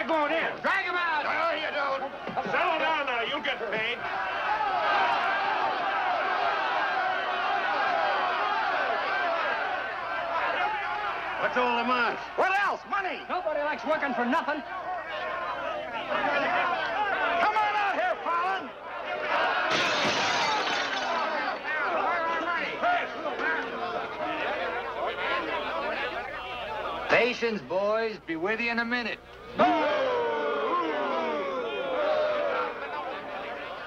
We're going in. Drag him out. No, you don't. Settle down now. You'll get paid. What's all the march? What else? Money. Nobody likes working for nothing. Come on out here, Fallon. Patience, boys. Be with you in a minute.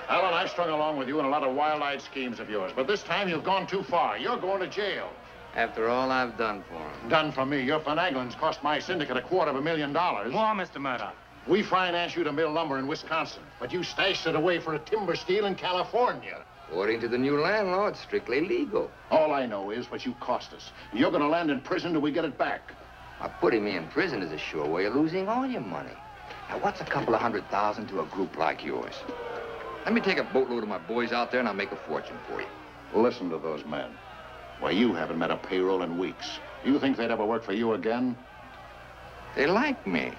Alan, I strung along with you in a lot of wild-eyed schemes of yours, but this time you've gone too far. You're going to jail. After all I've done for him. Done for me. Your finagling's cost my syndicate $250,000. More, Mr. Murdoch. We financed you to mill lumber in Wisconsin, but you stashed it away for a timber steal in California. According to the new land law, it's strictly legal. All I know is what you cost us. You're going to land in prison till we get it back. Now, putting me in prison is a sure way of losing all your money. Now, what's a couple of $100,000 to a group like yours? Let me take a boatload of my boys out there and I'll make a fortune for you. Listen to those men. Why, you haven't met a payroll in weeks. You think they'd ever work for you again? They like me.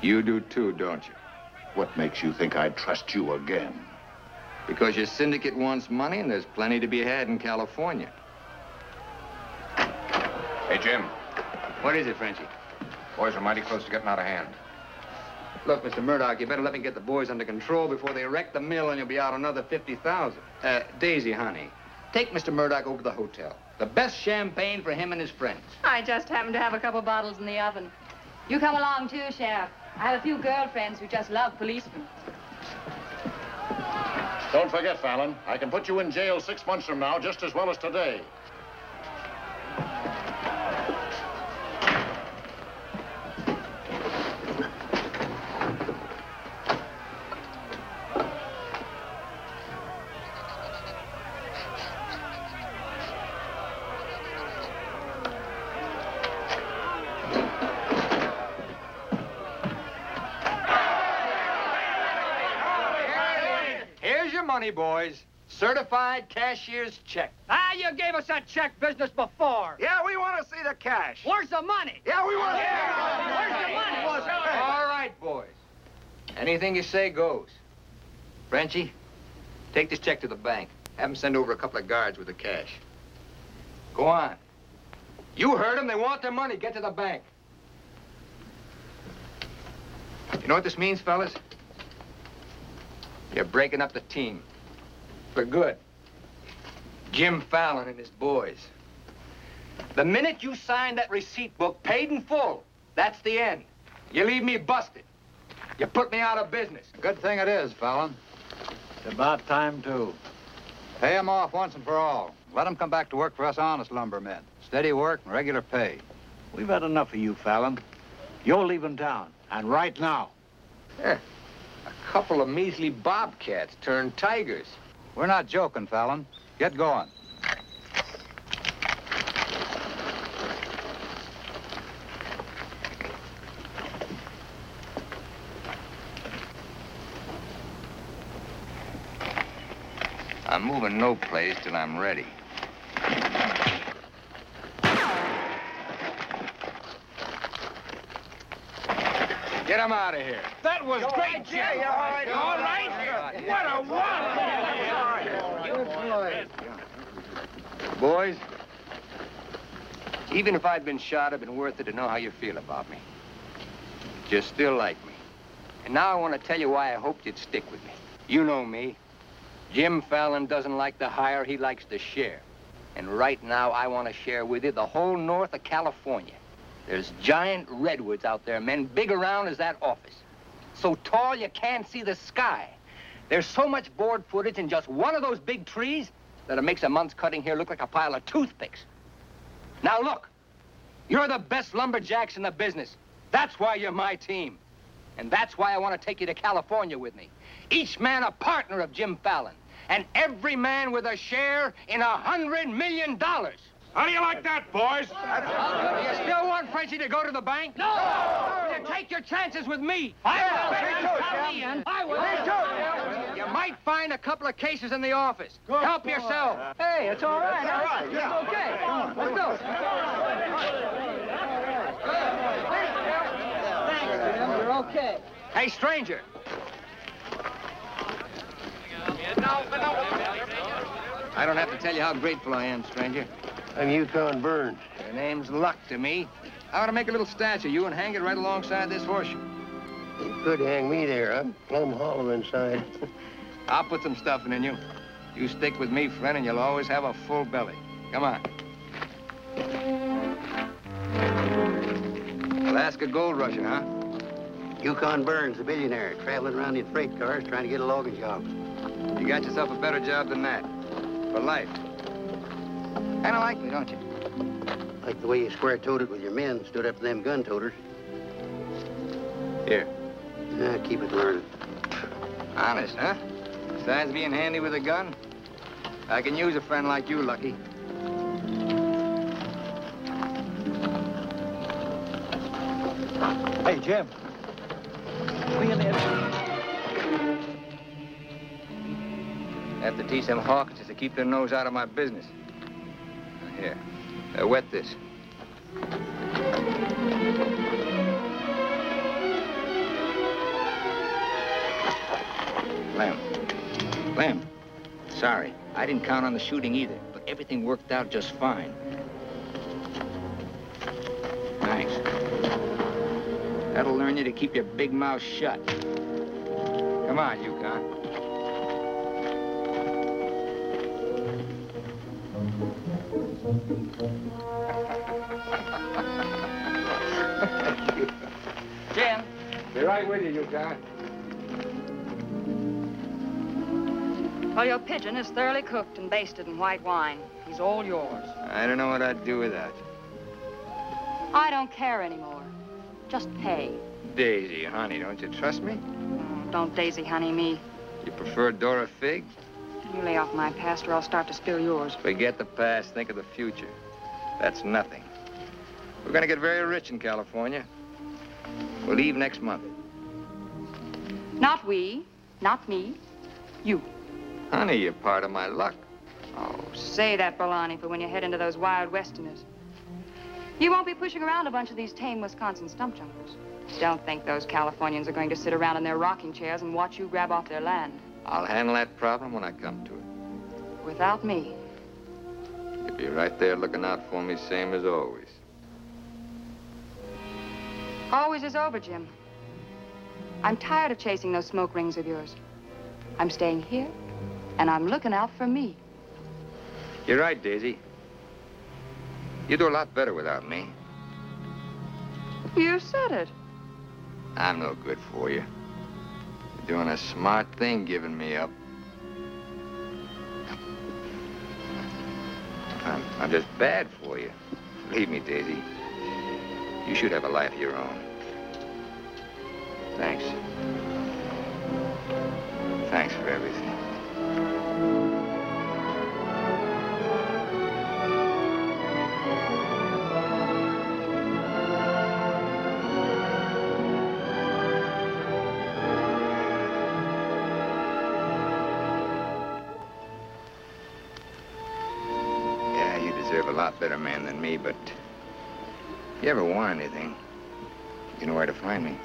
You do too, don't you? What makes you think I'd trust you again? Because your syndicate wants money and there's plenty to be had in California. Hey, Jim. What is it, Frenchie? Boys are mighty close to getting out of hand. Look, Mr. Murdoch, you better let me get the boys under control before they wreck the mill and you'll be out another $50,000. Daisy, honey, take Mr. Murdoch over to the hotel. The best champagne for him and his friends. I just happen to have a couple bottles in the oven. You come along, too, Sheriff. I have a few girlfriends who just love policemen. Don't forget, Fallon, I can put you in jail 6 months from now just as well as today. Money, boys. Certified cashier's check. Ah, you gave us that check business before. Yeah, we want to see the cash. Where's the money? Yeah, we want to Where's the money? All right, boys. Anything you say goes. Frenchie, take this check to the bank. Have them send over a couple of guards with the cash. Go on. You heard them. They want their money. Get to the bank. You know what this means, fellas? You're breaking up the team. For good. Jim Fallon and his boys. The minute you sign that receipt book, paid in full, that's the end. You leave me busted. You put me out of business. Good thing it is, Fallon. It's about time, too. Pay him off once and for all. Let him come back to work for us honest lumbermen. Steady work and regular pay. We've had enough of you, Fallon. You're leaving town, and right now. Yeah. A couple of measly bobcats turned tigers. We're not joking, Fallon. Get going. I'm moving no place till I'm ready. Get him out of here. That was great, Jim. All right. What a one! Boys, even if I'd been shot, it'd been worth it to know how you feel about me. You still like me. And now I want to tell you why I hoped you'd stick with me. You know me. Jim Fallon doesn't like to hire, he likes to share. And right now, I want to share with you the whole north of California. There's giant redwoods out there, men big around as that office. So tall you can't see the sky. There's so much board footage in just one of those big trees that it makes a month's cutting here look like a pile of toothpicks. Now look, you're the best lumberjacks in the business. That's why you're my team. And that's why I want to take you to California with me. Each man a partner of Jim Fallon. And every man with a share in $100 million. How do you like that, boys? You still want Frenchie to go to the bank? No! Well, you take your chances with me. I will. You might find a couple of cases in the office. Help yourself. Hey, it's all right. All right. It's okay. Come on, let's go. Thanks, Jim. Okay. Hey, stranger. I don't have to tell you how grateful I am, stranger. I'm Yukon Burns. Your name's Luck to me. I want to make a little statue of you and hang it right alongside this horseshoe. You could hang me there. I'm plumb hollow inside. I'll put some stuffing in you. You stick with me, friend, and you'll always have a full belly. Come on. Alaska gold rushing, huh? Yukon Burns, the billionaire, traveling around in freight cars trying to get a logging job. You got yourself a better job than that. For life. Kind of like me, don't you? Like the way you square-toed with your men, stood up to them gun-toters. Here. Yeah, keep it learning. Honest, huh? Besides being handy with a gun, I can use a friend like you, Lucky. Hey, Jim. Bring in there. Have to teach them Hawkinses to keep their nose out of my business. Here. Wet this. Lem. Sorry. I didn't count on the shooting either, but everything worked out just fine. Thanks. That'll learn you to keep your big mouth shut. Come on, Yukon. Jim. Be right with you, Yukon. Well, your pigeon is thoroughly cooked and basted in white wine. He's all yours. I don't know what I'd do without you. I don't care anymore. Just pay. Daisy, honey, don't you trust me? Oh, don't daisy honey me. You prefer Dora Fig? You lay off my past or I'll start to spill yours. Forget the past, think of the future. That's nothing. We're gonna get very rich in California. We'll leave next month. Not we, not me, you. Honey, you're part of my luck. Oh, say that, Bolani, for when you head into those wild westerners. You won't be pushing around a bunch of these tame Wisconsin stump jumpers. Don't think those Californians are going to sit around in their rocking chairs and watch you grab off their land. I'll handle that problem when I come to it. Without me. You'll be right there looking out for me, same as always. Always is over, Jim. I'm tired of chasing those smoke rings of yours. I'm staying here, and I'm looking out for me. You're right, Daisy. You do a lot better without me. You said it. I'm no good for you. You're doing a smart thing giving me up. I'm just bad for you. Believe me, Daisy. You should have a life of your own. Thanks. Thanks for everything. Yeah, you deserve a lot better man than me, but if you ever want anything, you know where to find me.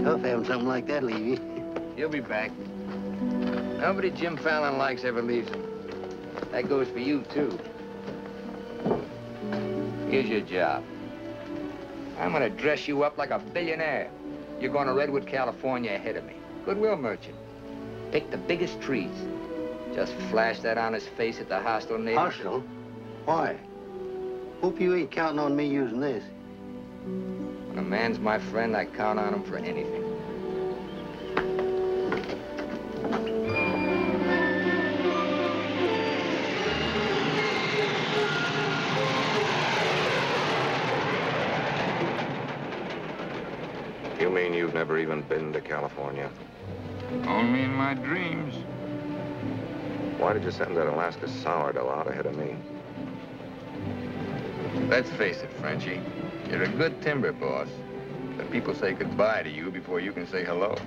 Tough having something like that leave you. He'll be back. Nobody Jim Fallon likes ever leaves him. That goes for you, too. Here's your job. I'm gonna dress you up like a billionaire. You're going to Redwood, California ahead of me. Goodwill merchant. Pick the biggest trees. Just flash that on his face at the hostile neighbors. Hostile? Why? Hope you ain't counting on me using this. When a man's my friend, I count on him for anything. You mean you've never even been to California? Only in my dreams. Why did you send that Alaska sourdough out ahead of me? Let's face it, Frenchie. You're a good timber boss. But people say goodbye to you before you can say hello.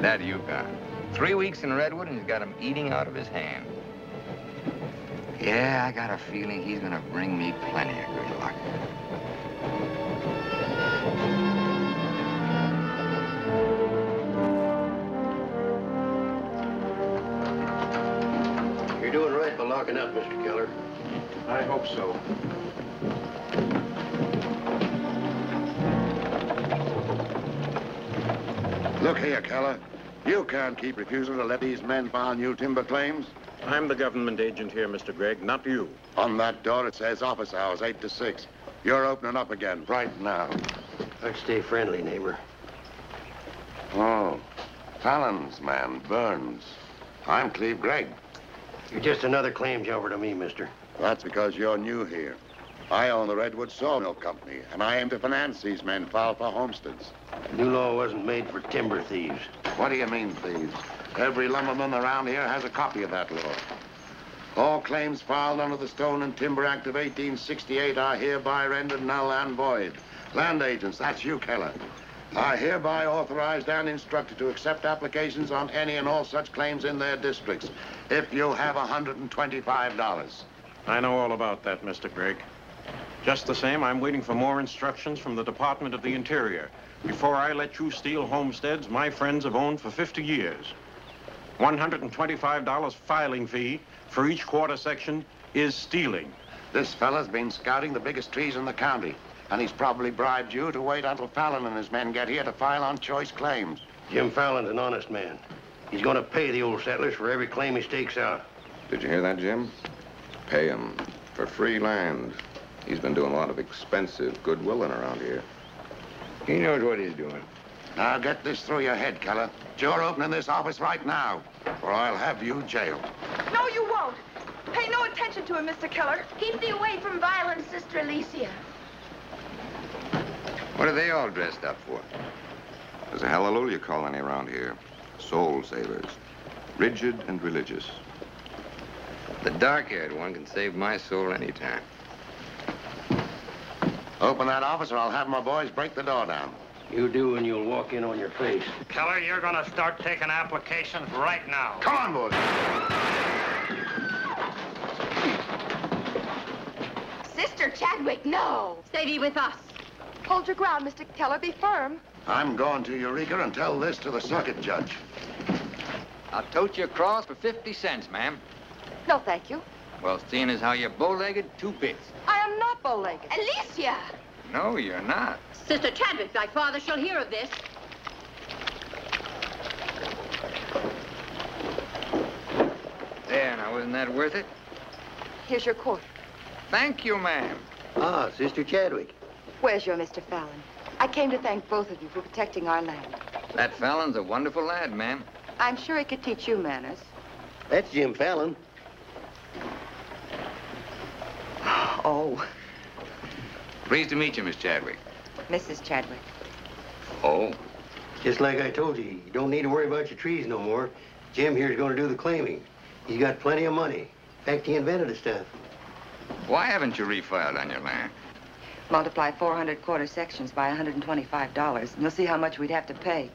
That Yukon. 3 weeks in Redwood and he's got him eating out of his hand. Yeah, I got a feeling he's gonna bring me plenty of good luck. You're doing right by locking up, Mr. Keller. I hope so. Look here, Keller. You can't keep refusing to let these men file new timber claims. I'm the government agent here, Mr. Gregg, not you. On that door, it says office hours, 8 to 6. You're opening up again right now. I'd stay friendly, neighbor. Oh, Fallon's man, Burns. I'm Cleve Gregg. You're just another claim jumper to me, mister. That's because you're new here. I own the Redwood Sawmill Company, and I aim to finance these men filed for homesteads. The new law wasn't made for timber thieves. What do you mean, thieves? Every lumberman around here has a copy of that law. All claims filed under the Stone and Timber Act of 1868 are hereby rendered null and void. Land agents, that's you, Keller, are hereby authorized and instructed to accept applications on any and all such claims in their districts if you have $125. I know all about that, Mr. Gregg. Just the same, I'm waiting for more instructions from the Department of the Interior. Before I let you steal homesteads my friends have owned for 50 years. $125 filing fee for each quarter section is stealing. This fella's been scouting the biggest trees in the county, and he's probably bribed you to wait until Fallon and his men get here to file on choice claims. Jim Fallon's an honest man. He's gonna pay the old settlers for every claim he stakes out. Did you hear that, Jim? Pay him for free land. He's been doing a lot of expensive goodwilling around here. He knows what he's doing. Now get this through your head, Keller. You're opening this office right now, or I'll have you jailed. No, you won't. Pay no attention to him, Mr. Keller. Keep thee away from violence, Sister Alicia. What are they all dressed up for? There's a hallelujah colony around here. Soul savers. Rigid and religious. The dark-haired one can save my soul anytime. Open that office or I'll have my boys break the door down. You do and you'll walk in on your face. Keller, you're gonna start taking applications right now. Come on, boys. Sister Chadwick, no. Stay thee with us. Hold your ground, Mr. Keller. Be firm. I'm going to Eureka and tell this to the circuit judge. I'll tote you across for 50 cents, ma'am. No, thank you. Well, seeing as how you're bow-legged, 2 bits. I am not bow-legged. Alicia! No, you're not. Sister Chadwick, thy father shall hear of this. There, now, wasn't that worth it? Here's your quarter. Thank you, ma'am. Ah, Sister Chadwick. Where's your Mr. Fallon? I came to thank both of you for protecting our land. That Fallon's a wonderful lad, ma'am. I'm sure he could teach you manners. That's Jim Fallon. Oh, Pleased to meet you, Miss Chadwick. Mrs. Chadwick. Oh? Just like I told you, you don't need to worry about your trees no more. Jim here's gonna do the claiming. He's got plenty of money. In fact, he invented the stuff. Why haven't you refiled on your land? Multiply 400 quarter sections by $125, and you'll see how much we'd have to pay.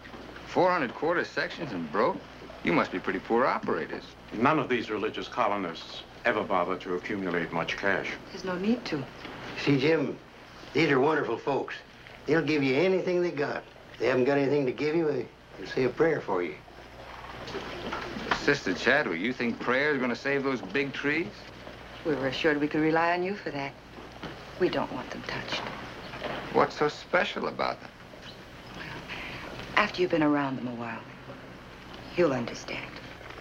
400 quarter sections and broke? You must be pretty poor operators. None of these religious colonists ever bother to accumulate much cash. There's no need to. See, Jim, these are wonderful folks. They'll give you anything they got. If they haven't got anything to give you, they'll say a prayer for you. Sister Chadwick, you think prayer's gonna save those big trees? We were assured we could rely on you for that. We don't want them touched. What's so special about them? After you've been around them a while, you'll understand.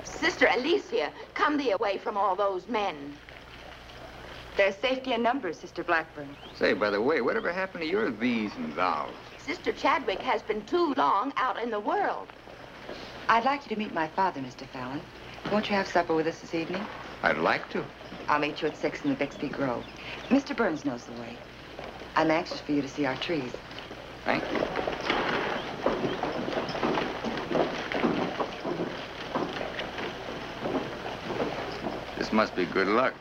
Sister Alicia, come thee away from all those men. There's safety in numbers, Sister Blackburn. Say, by the way, whatever happened to your these and thous? Sister Chadwick has been too long out in the world. I'd like you to meet my father, Mr. Fallon. Won't you have supper with us this evening? I'd like to. I'll meet you at 6 in the Bixby Grove. Mr. Burns knows the way. I'm anxious for you to see our trees. Thank you. This must be good luck.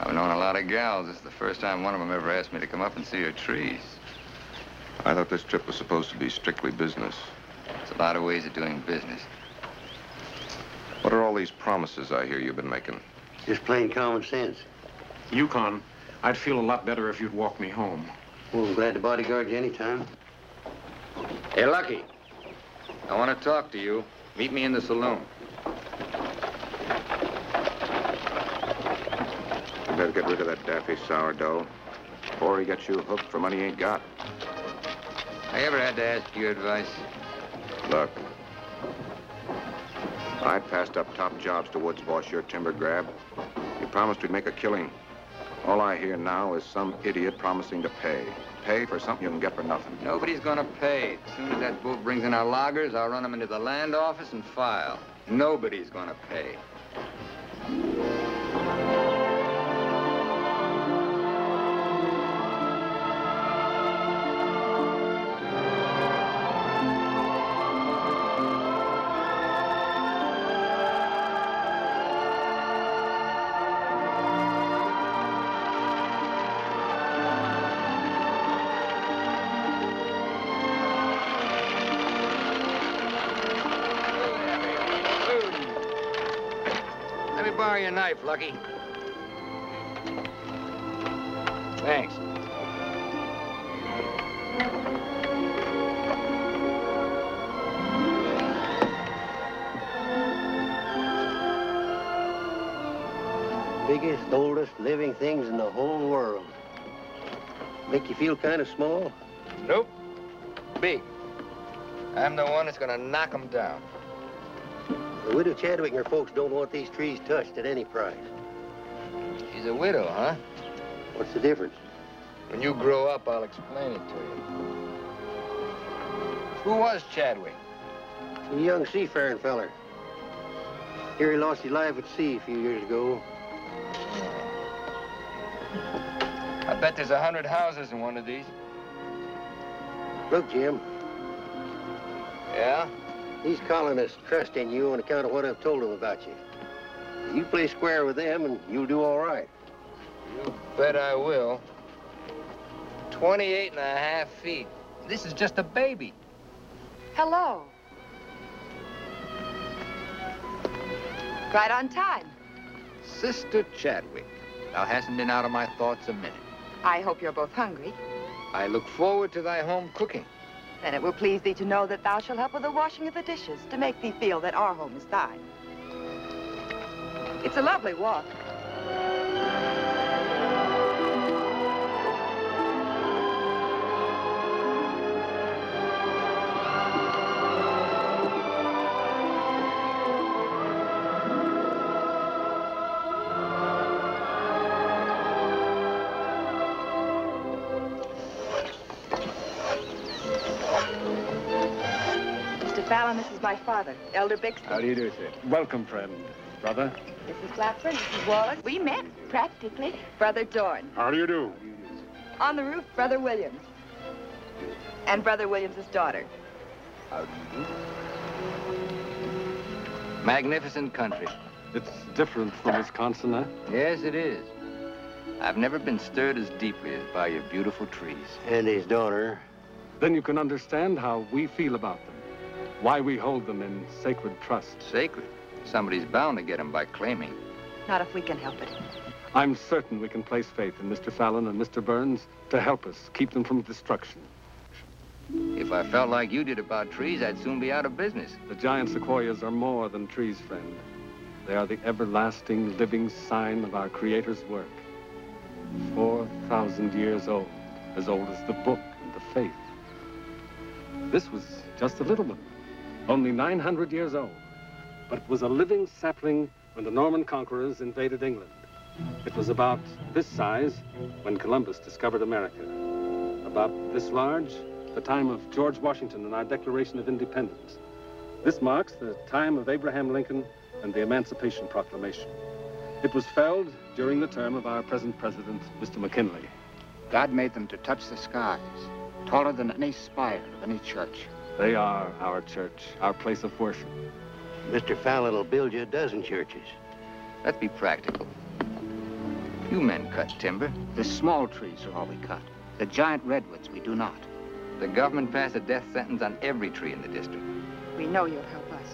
I've known a lot of gals. This is the first time one of them ever asked me to come up and see her trees. I thought this trip was supposed to be strictly business. It's a lot of ways of doing business. What are all these promises I hear you've been making? Just plain common sense. Yukon, I'd feel a lot better if you'd walk me home. Well, I'm glad to bodyguard you anytime. Hey, Lucky. I want to talk to you. Meet me in the saloon. You better get rid of that daffy sourdough before he gets you hooked for money he ain't got. I ever had to ask your advice? Look, I passed up top jobs to Woods boss your timber grab. You promised we'd make a killing. All I hear now is some idiot promising to pay. Pay for something you can get for nothing. Nobody's gonna pay. As soon as that bull brings in our loggers, I'll run them into the land office and file. Nobody's gonna pay. Borrow your knife, Lucky. Thanks. Biggest, oldest living things in the whole world. Make you feel kind of small? Nope. Big. I'm the one that's gonna knock them down. The widow Chadwick and her folks don't want these trees touched at any price. She's a widow, huh? What's the difference? When you grow up, I'll explain it to you. Who was Chadwick? A young seafaring feller. Here he lost his life at sea a few years ago. I bet there's 100 houses in one of these. Look, Jim. Yeah? These colonists trust in you on account of what I've told them about you. You play square with them and you'll do all right. You bet I will. 28 and a half feet. This is just a baby. Hello. Right on time. Sister Chadwick. Thou hasn't been out of my thoughts a minute. I hope you're both hungry. I look forward to thy home cooking. Then it will please thee to know that thou shalt help with the washing of the dishes to make thee feel that our home is thine. It's a lovely walk. Fallon, this is my father, Elder Bixby. How do you do, sir? Welcome, friend. Brother? Mrs. Clapford, Mrs. Wallace. We met, practically. Brother Dorn. How do you do? On the roof, Brother Williams. And Brother Williams' daughter. How do you do? Magnificent country. It's different from Wisconsin, huh? Yes, it is. I've never been stirred as deeply as by your beautiful trees. And his daughter. Then you can understand how we feel about them. Why we hold them in sacred trust. Sacred? Somebody's bound to get them by claiming. Not if we can help it. I'm certain we can place faith in Mr. Fallon and Mr. Burns to help us keep them from destruction. If I felt like you did about trees, I'd soon be out of business. The giant sequoias are more than trees, friend. They are the everlasting, living sign of our Creator's work. 4,000 years old as the book and the faith. This was just a little one. Only 900 years old, but it was a living sapling when the Norman conquerors invaded England. It was about this size when Columbus discovered America. About this large, the time of George Washington and our Declaration of Independence. This marks the time of Abraham Lincoln and the Emancipation Proclamation. It was felled during the term of our present president, Mr. McKinley. God made them to touch the skies, taller than any spire of any church. They are our church, our place of worship. Mr. Fallon will build you a dozen churches. Let's be practical. You men cut timber. The small trees are all we cut. The giant redwoods we do not. The government passed a death sentence on every tree in the district. We know you'll help us.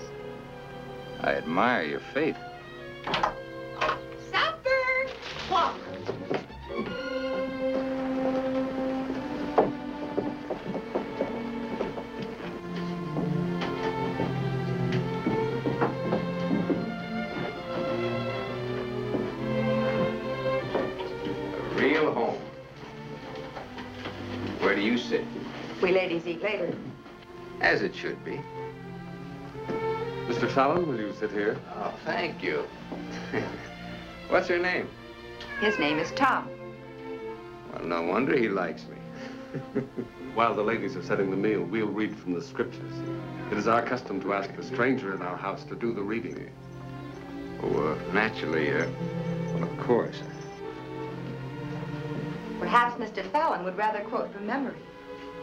I admire your faith. Supper! Walk. A real home. Where do you sit? We ladies eat later. As it should be. Mr. Fallon, will you sit here? Oh, thank you. What's her name? His name is Tom. Well, no wonder he likes me. While the ladies are setting the meal, we'll read from the scriptures. It is our custom to ask the stranger in our house to do the reading. Oh, naturally, well, of course. Perhaps Mr. Fallon would rather quote from memory.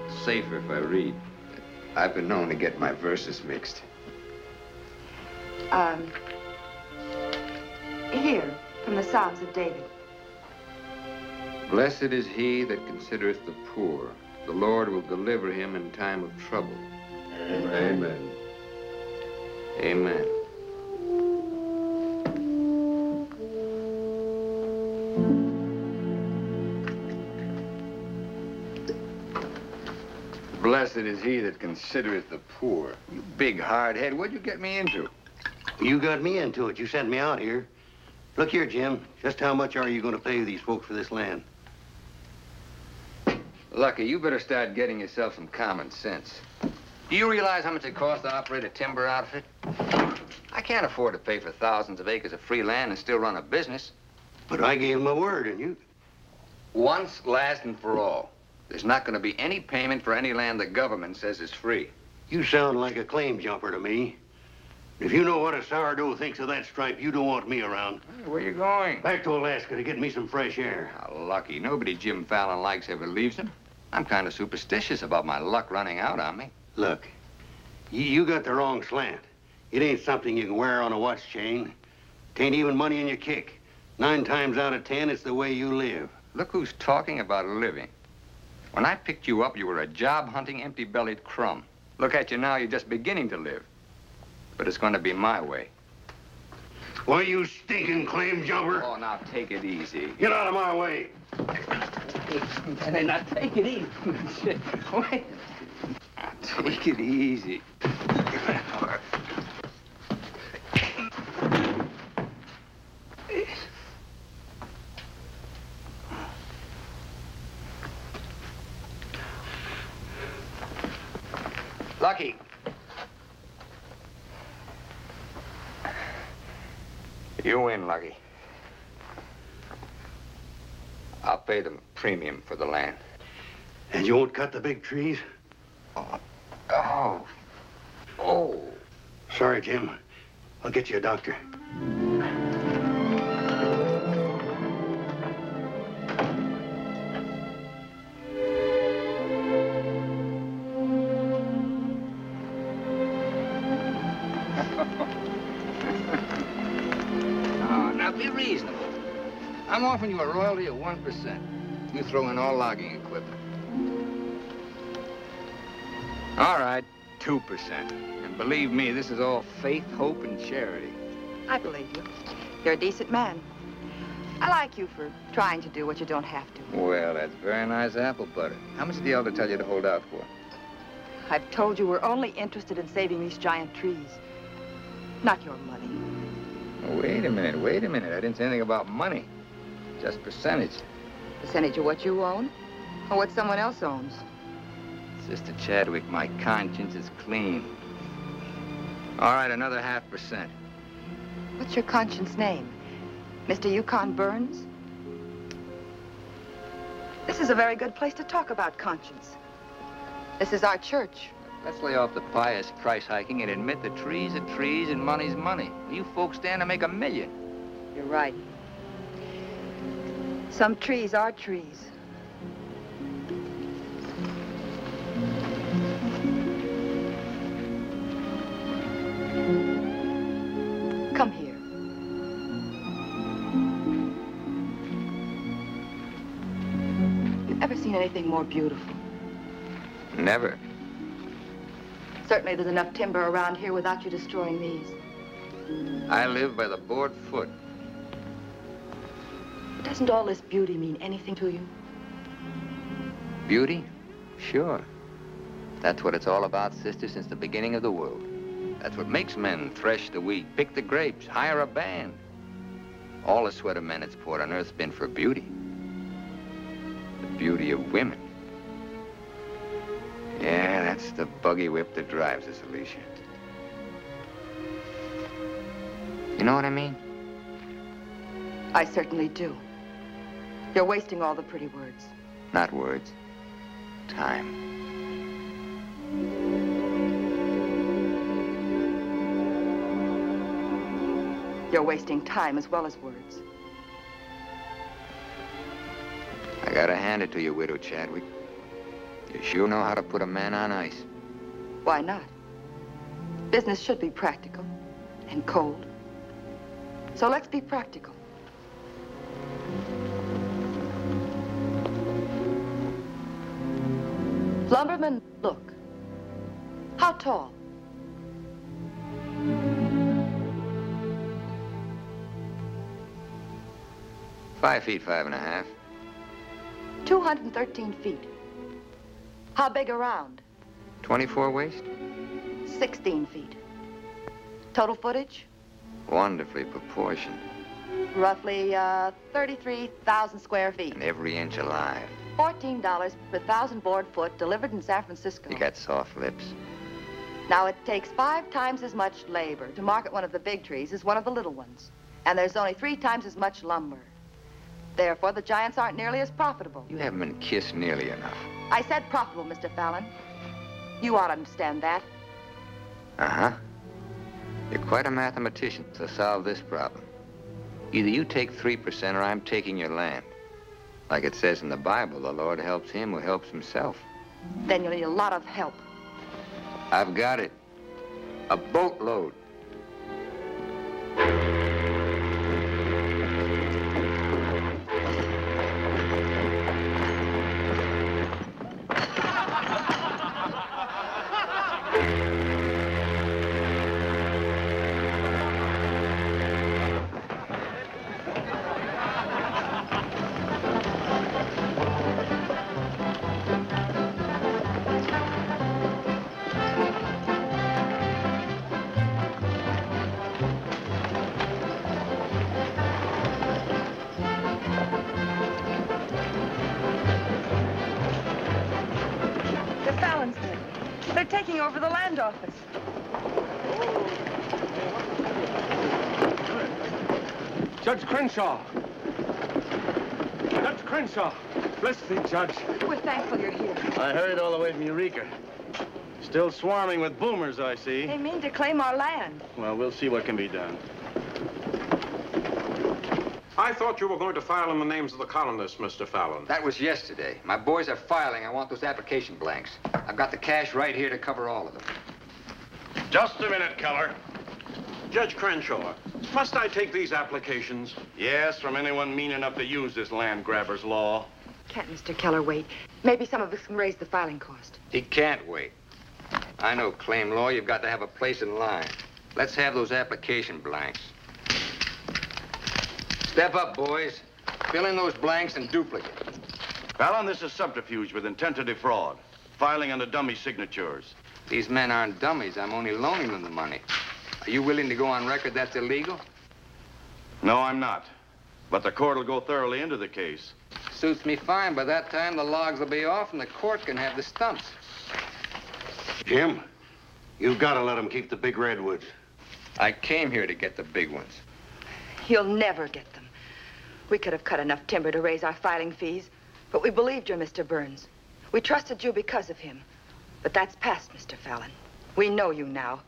It's safer if I read. I've been known to get my verses mixed. Here, from the Psalms of David. Blessed is he that considereth the poor. The Lord will deliver him in time of trouble. Amen. Amen. Blessed is he that considereth the poor. You big hardhead, what'd you get me into? You got me into it. You sent me out here. Look here, Jim. Just how much are you going to pay these folks for this land? Lucky, you better start getting yourself some common sense. Do you realize how much it costs to operate a timber outfit? I can't afford to pay for thousands of acres of free land and still run a business. But I gave my word, and you... Once, last, and for all. There's not going to be any payment for any land the government says is free. You sound like a claim jumper to me. If you know what a sourdough thinks of that stripe, you don't want me around. Hey, where you going? Back to Alaska to get me some fresh air. How lucky. Nobody Jim Fallon likes ever leaves him. I'm kind of superstitious about my luck running out on me. Look, you got the wrong slant. It ain't something you can wear on a watch chain. Tain't even money in your kick. 9 times out of 10, it's the way you live. Look who's talking about living. When I picked you up, you were a job-hunting, empty-bellied crumb. Look at you now, you're just beginning to live. But it's going to be my way. Why, you stinking claim jumper? Oh, now take it easy. Get out of my way. Hey, now take it easy. Wait. Now take it easy. Lucky. You win, Lucky. I'll pay them premium for the land. And you won't cut the big trees? Oh. Sorry, Jim. I'll get you a doctor. Be reasonable. I'm offering you a royalty of 1%. You throw in all logging equipment. All right, 2%. And believe me, this is all faith, hope, and charity. I believe you. You're a decent man. I like you for trying to do what you don't have to. Well, that's very nice apple butter. How much did the elder tell you to hold out for? I've told you we're only interested in saving these giant trees, not your money. Wait a minute. I didn't say anything about money. Just percentage. Percentage of what you own or what someone else owns? Sister Chadwick, my conscience is clean. All right, another 0.5%. What's your conscience name? Mr. Yukon Burns? This is a very good place to talk about conscience. This is our church. Let's lay off the pious price hiking and admit that trees are trees and money's money. You folks stand to make $1 million. You're right. Some trees are trees. Come here. You ever seen anything more beautiful? Never. Certainly there's enough timber around here without you destroying these. I live by the board foot. Doesn't all this beauty mean anything to you? Beauty? Sure. That's what it's all about, sister, since the beginning of the world. That's what makes men thresh the wheat, pick the grapes, hire a band. All the sweat of men that's poured on earth's been for beauty. The beauty of women. Yeah, that's the buggy whip that drives us, Alicia. You know what I mean? I certainly do. You're wasting all the pretty words. Not words. Time. You're wasting time as well as words. I gotta hand it to you, Widow Chadwick. You sure know how to put a man on ice. Why not? Business should be practical and cold. So let's be practical. Lumberman, look. How tall? "5 feet, 5.5. 213 feet. How big around? 24 waist? 16 feet. Total footage? Wonderfully proportioned. Roughly 33,000 square feet. And every inch alive. $14 per 1,000 board foot delivered in San Francisco. You got soft lips. Now, it takes 5 times as much labor to market one of the big trees as one of the little ones. And there's only 3 times as much lumber. Therefore, the giants aren't nearly as profitable. You haven't been kissed nearly enough. I said profitable, Mr. Fallon. You ought to understand that. Uh-huh. You're quite a mathematician to solve this problem. Either you take 3% or I'm taking your land. Like it says in the Bible, the Lord helps him who helps himself. Then you'll need a lot of help. I've got it. A boatload. They're taking over the land office. Judge Crenshaw. Judge Crenshaw. Bless thee, Judge. We're thankful you're here. I hurried all the way from Eureka. Still swarming with boomers, I see. They mean to claim our land. Well, we'll see what can be done. I thought you were going to file in the names of the colonists, Mr. Fallon. That was yesterday. My boys are filing. I want those application blanks. I've got the cash right here to cover all of them. Just a minute, Keller. Judge Crenshaw, must I take these applications? Yes, from anyone mean enough to use this land grabber's law. Can't Mr. Keller wait? Maybe some of us can raise the filing cost. He can't wait. I know claim law. You've got to have a place in line. Let's have those application blanks. Step up, boys. Fill in those blanks and duplicate. Fallon, this is subterfuge with intent to defraud. Filing under dummy signatures. These men aren't dummies. I'm only loaning them the money. Are you willing to go on record that's illegal? No, I'm not. But the court will go thoroughly into the case. Suits me fine. By that time, the logs will be off and the court can have the stumps. Jim, you've got to let them keep the big redwoods. I came here to get the big ones. You'll never get them. We could have cut enough timber to raise our filing fees, but we believed you, Mr. Burns. We trusted you because of him. But that's past, Mr. Fallon. We know you now.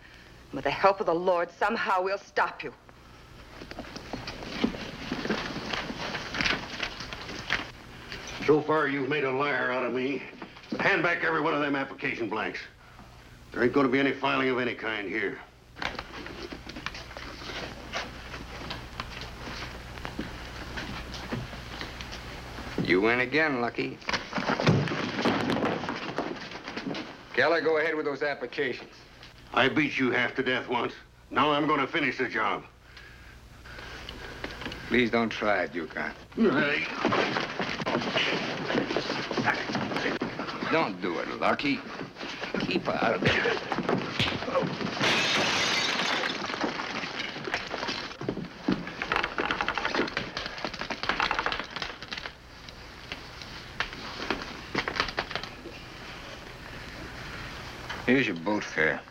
And with the help of the Lord, somehow we'll stop you. So far, you've made a liar out of me. Hand back every one of them application blanks. There ain't going to be any filing of any kind here. You win again, Lucky. Keller, go ahead with those applications. I beat you half to death once. Now I'm going to finish the job. Please don't try it, Yukon. Don't do it, Lucky. Keep out of there. Here's your boat fare.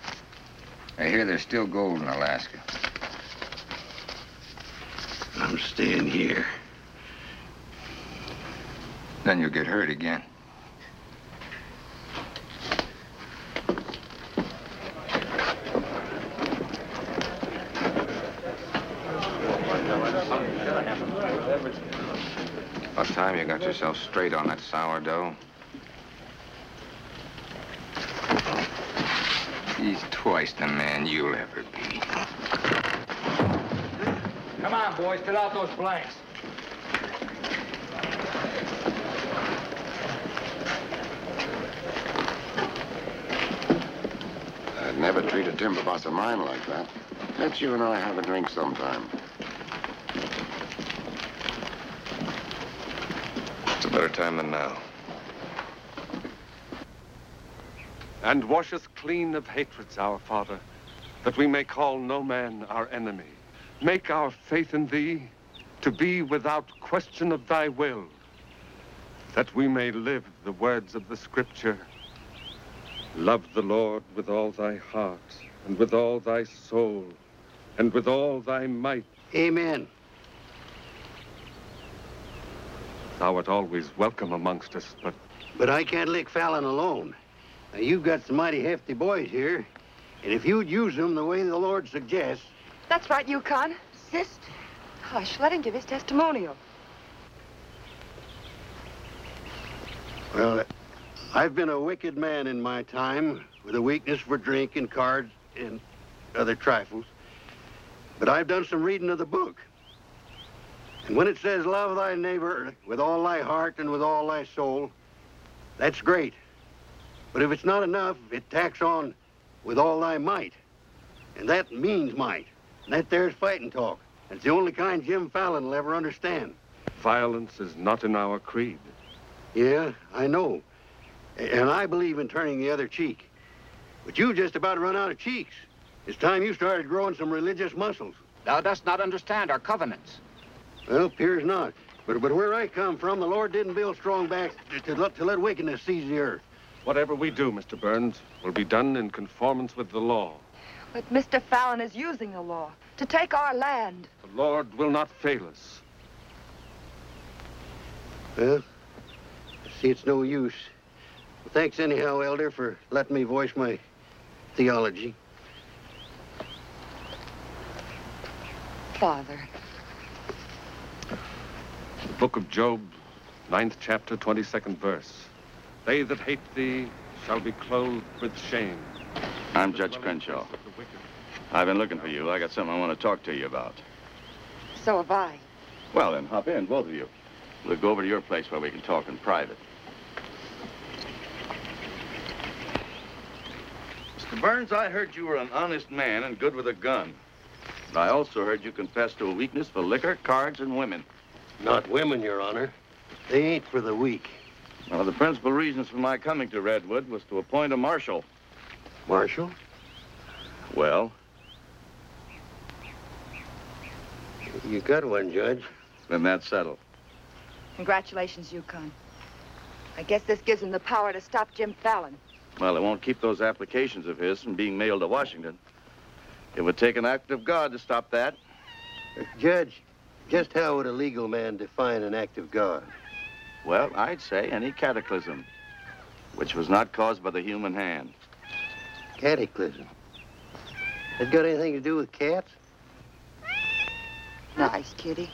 I hear there's still gold in Alaska. I'm staying here. Then you'll get hurt again. About time you got yourself straight on that sourdough. He's twice the man you'll ever be. Come on, boys, fill out those blanks. I'd never treat a timber boss of mine like that. Let's you and I have a drink sometime. It's a better time than now. And wash us clean of hatreds, our Father, that we may call no man our enemy. Make our faith in thee to be without question of thy will, that we may live the words of the Scripture. Love the Lord with all thy heart, and with all thy soul, and with all thy might. Amen. Thou art always welcome amongst us, But I can't lick Fallon alone. Now, you've got some mighty hefty boys here, and if you'd use them the way the Lord suggests... That's right, Yukon. Sister. Hush, let him give his testimonial. Well, I've been a wicked man in my time, with a weakness for drink and cards and other trifles. But I've done some reading of the book. And when it says, love thy neighbor with all thy heart and with all thy soul, that's great. But if it's not enough, it tacks on with all thy might. And that means might. And that there's fighting talk. It's the only kind Jim Fallon will ever understand. violence is not in our creed. Yeah, I know. And I believe in turning the other cheek. But you just about run out of cheeks. It's time you started growing some religious muscles. Thou dost not understand our covenants. Well, appears not. But where I come from, the Lord didn't build strong backs to let wickedness seize the earth. Whatever we do, Mr. Burns, will be done in conformance with the law. But Mr. Fallon is using the law to take our land. The Lord will not fail us. Well, I see it's no use. Well, thanks anyhow, Elder, for letting me voice my theology. Father. The book of Job, 9th chapter, 22nd verse. They that hate thee shall be clothed with shame. I'm Judge Crenshaw. I've been looking for you. I got something I want to talk to you about. So have I. Well, then, hop in, both of you. We'll go over to your place where we can talk in private. Mr. Burns, I heard you were an honest man and good with a gun. But I also heard you confess to a weakness for liquor, cards, and women. Not women, Your Honor. They ain't for the weak. One of the principal reasons for my coming to Redwood was to appoint a marshal. Marshal? Well? You got one, Judge. Then that's settled. Congratulations, Yukon. I guess this gives him the power to stop Jim Fallon. Well, it won't keep those applications of his from being mailed to Washington. It would take an act of God to stop that. Judge, just how would a legal man define an act of God? Well, I'd say any cataclysm, which was not caused by the human hand. Cataclysm? That got anything to do with cats? Nice, kitty.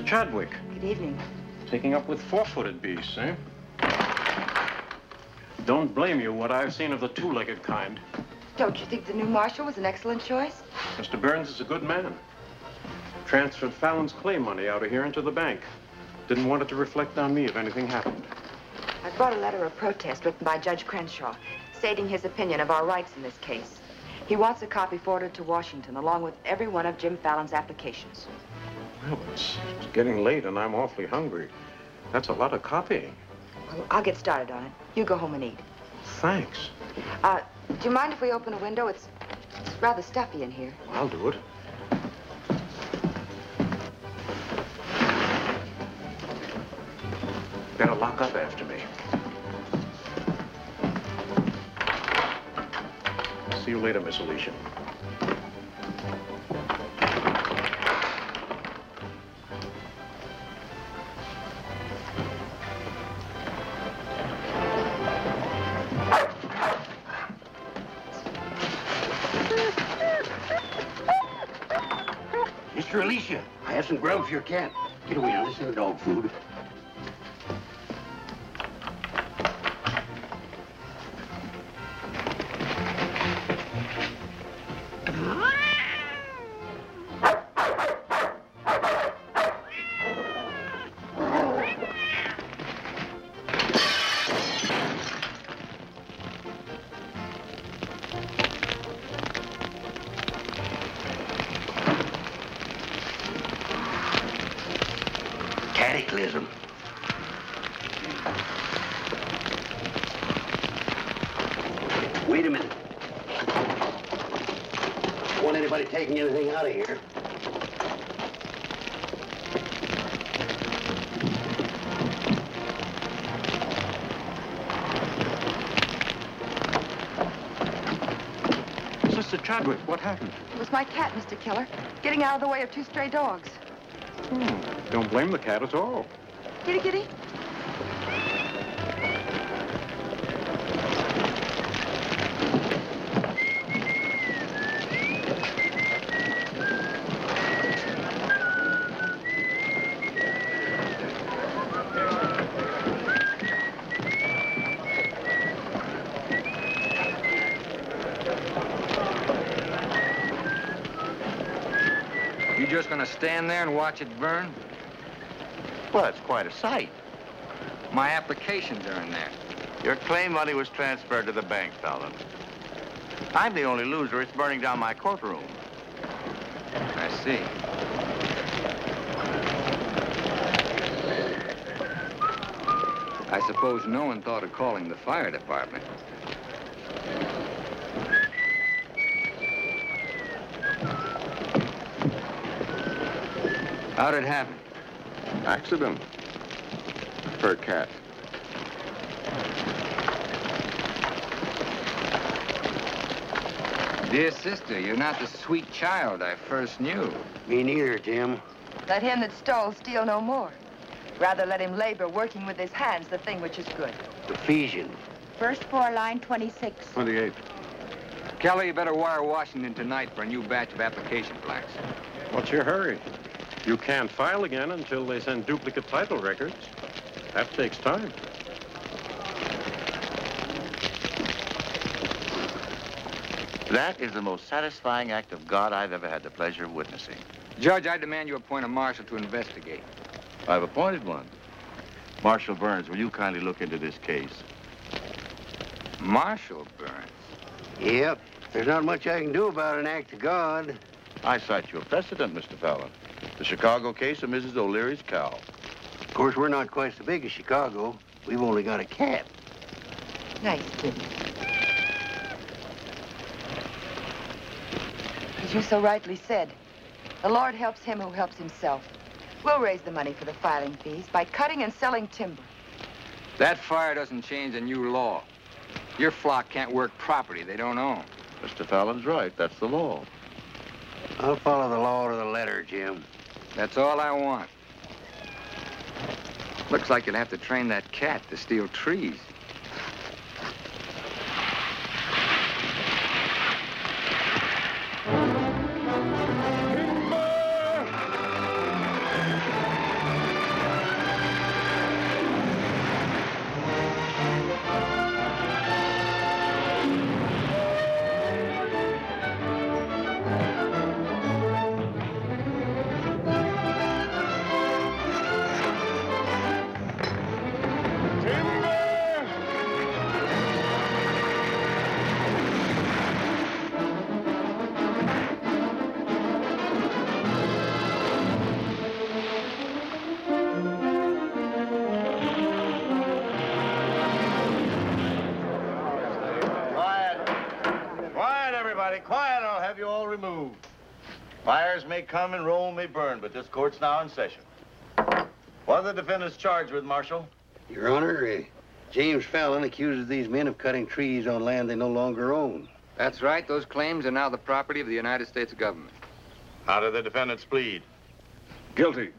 Chadwick. Good evening. Taking up with four-footed beasts, eh? Don't blame you what I've seen of the two-legged kind. Don't you think the new marshal was an excellent choice? Mr. Burns is a good man. Transferred Fallon's clay money out of here into the bank. Didn't want it to reflect on me if anything happened. I brought a letter of protest written by Judge Crenshaw, stating his opinion of our rights in this case. He wants a copy forwarded to Washington, along with every one of Jim Fallon's applications. Well, it's getting late and I'm awfully hungry. That's a lot of copying. Well, I'll get started on it. You go home and eat. Thanks. Do you mind if we open a window? It's rather stuffy in here. I'll do it. Better lock up after me. See you later, Miss Alicia. Mr. Alicia, I have some grub for your cat. Get away now, this isn't dog food. Cataclysm. Wait a minute. Don't want anybody taking anything out of here. Sister Chadwick, what happened? It was my cat, Mr. Killer, getting out of the way of two stray dogs. Don't blame the cat at all. Kitty, kitty. You just gonna stand there and watch it burn? Well, it's quite a sight. My applications are in there. Your claim money was transferred to the bank, Fallon. I'm the only loser. It's burning down my courtroom. I see. I suppose no one thought of calling the fire department. How'd it happen? Accident. For a cat. Dear sister, you're not the sweet child I first knew. Me neither, Tim. Let him that stole steal no more. Rather let him labor working with his hands the thing which is good. Ephesians. First floor, line 26. 28. Kelly, you better wire Washington tonight for a new batch of application plaques. What's your hurry? You can't file again until they send duplicate title records. That takes time. That is the most satisfying act of God I've ever had the pleasure of witnessing. Judge, I demand you appoint a marshal to investigate. I've appointed one. Marshal Burns, will you kindly look into this case? Marshal Burns? Yep. There's not much I can do about an act of God. I cite you a precedent, Mr. Fallon. The Chicago case of Mrs. O'Leary's cow. Of course, we're not quite so big as Chicago. We've only got a cat. Nice, Tim. As you so rightly said, the Lord helps him who helps himself. We'll raise the money for the filing fees by cutting and selling timber. That fire doesn't change the new law. Your flock can't work property they don't own. Mr. Fallon's right. That's the law. I'll follow the law to the letter, Jim. That's all I want. Looks like you'll have to train that cat to steal trees. Everybody quiet, I'll have you all removed. Fires may come and Rome may burn, but this court's now in session. What are the defendants charged with, Marshal? Your Honor, James Fallon accuses these men of cutting trees on land they no longer own. That's right. Those claims are now the property of the United States government. How do the defendants plead? Guilty.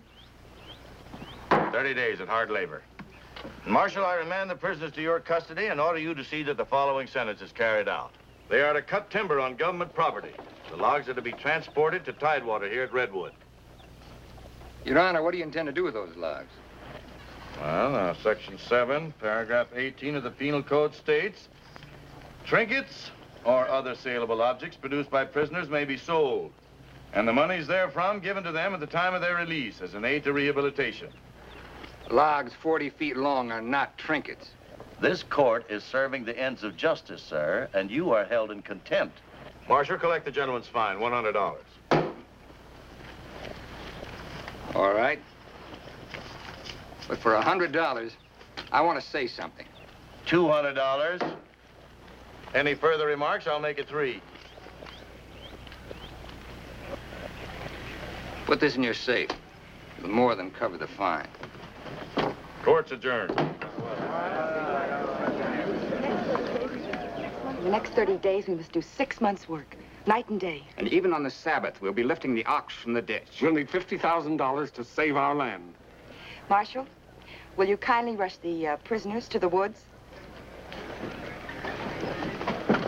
30 days at hard labor. Marshal, I remand the prisoners to your custody and order you to see that the following sentence is carried out. They are to cut timber on government property. The logs are to be transported to Tidewater here at Redwood. Your Honor, what do you intend to do with those logs? Well, Section 7, Paragraph 18 of the Penal Code states, trinkets or other saleable objects produced by prisoners may be sold, and the monies therefrom given to them at the time of their release as an aid to rehabilitation. Logs 40 feet long are not trinkets. This court is serving the ends of justice, sir, and you are held in contempt. Marshal, collect the gentleman's fine, $100. All right. But for $100, I want to say something. $200. Any further remarks, I'll make it 3. Put this in your safe. It'll more than cover the fine. Court's adjourned. In the next 30 days, we must do 6 months' work, night and day. And even on the Sabbath, we'll be lifting the ox from the ditch. We'll need $50,000 to save our land. Marshal, will you kindly rush the prisoners to the woods?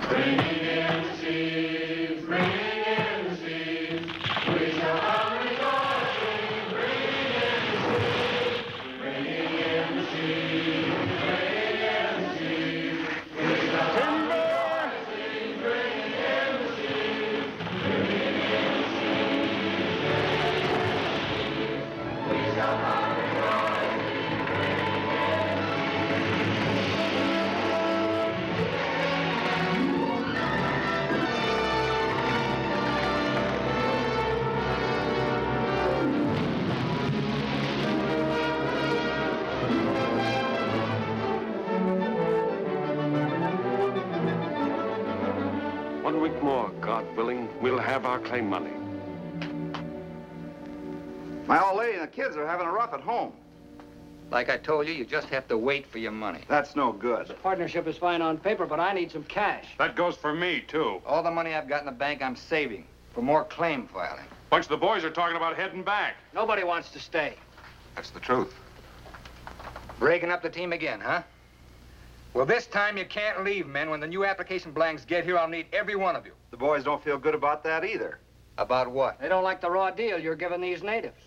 Bringing in the sheaves, bringing in the sheaves, we shall have rejoicing. Bringing in the sheaves, bringing in the sheaves, we shall have rejoicing. Bringing in the sheaves, bringing in the sheaves, we shall have God willing, we'll have our claim money. My old lady and the kids are having a rough at home. Like I told you, you just have to wait for your money. That's no good. The partnership is fine on paper, but I need some cash. That goes for me, too. All the money I've got in the bank, I'm saving for more claim filing. Bunch of the boys are talking about heading back. Nobody wants to stay. That's the truth. Breaking up the team again, huh? Well, this time you can't leave, men. When the new application blanks get here, I'll need every one of you. The boys don't feel good about that either. About what? They don't like the raw deal you're giving these natives.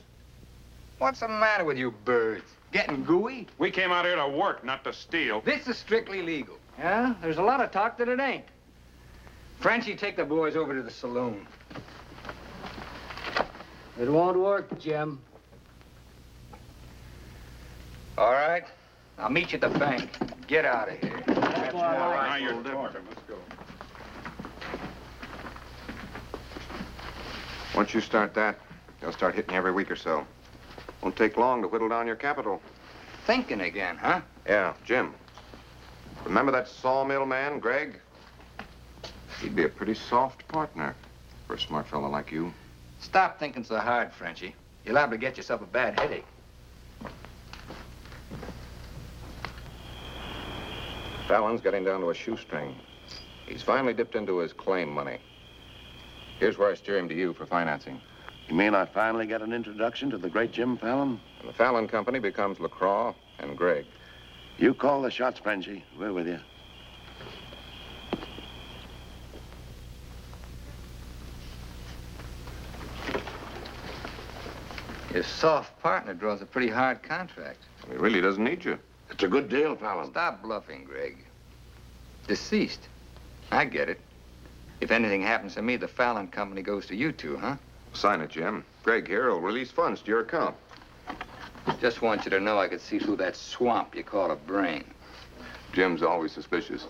What's the matter with you birds? Getting gooey? We came out here to work, not to steal. This is strictly legal. Yeah? There's a lot of talk that it ain't. Frenchie, take the boys over to the saloon. It won't work, Jim. All right. I'll meet you at the bank. Get out of here. That's what I like. Now you're talking. Let's go. Once you start that, they'll start hitting you every week or so. Won't take long to whittle down your capital. Thinking again, huh? Yeah, Jim. Remember that sawmill man, Greg? He'd be a pretty soft partner for a smart fellow like you. Stop thinking so hard, Frenchie. You're liable to get yourself a bad headache. Fallon's getting down to a shoestring. He's finally dipped into his claim money. Here's where I steer him to you for financing. You mean I finally get an introduction to the great Jim Fallon? And the Fallon Company becomes LaCroix and Gregg. You call the shots, Frenchie. We're with you. Your soft partner draws a pretty hard contract. Well, he really doesn't need you. It's a good deal, Fallon. Stop bluffing, Gregg. Deceased. I get it. If anything happens to me, the Fallon Company goes to you two, huh? Sign it, Jim. Gregg here will release funds to your account. Just want you to know I could see through that swamp you call a brain. Jim's always suspicious.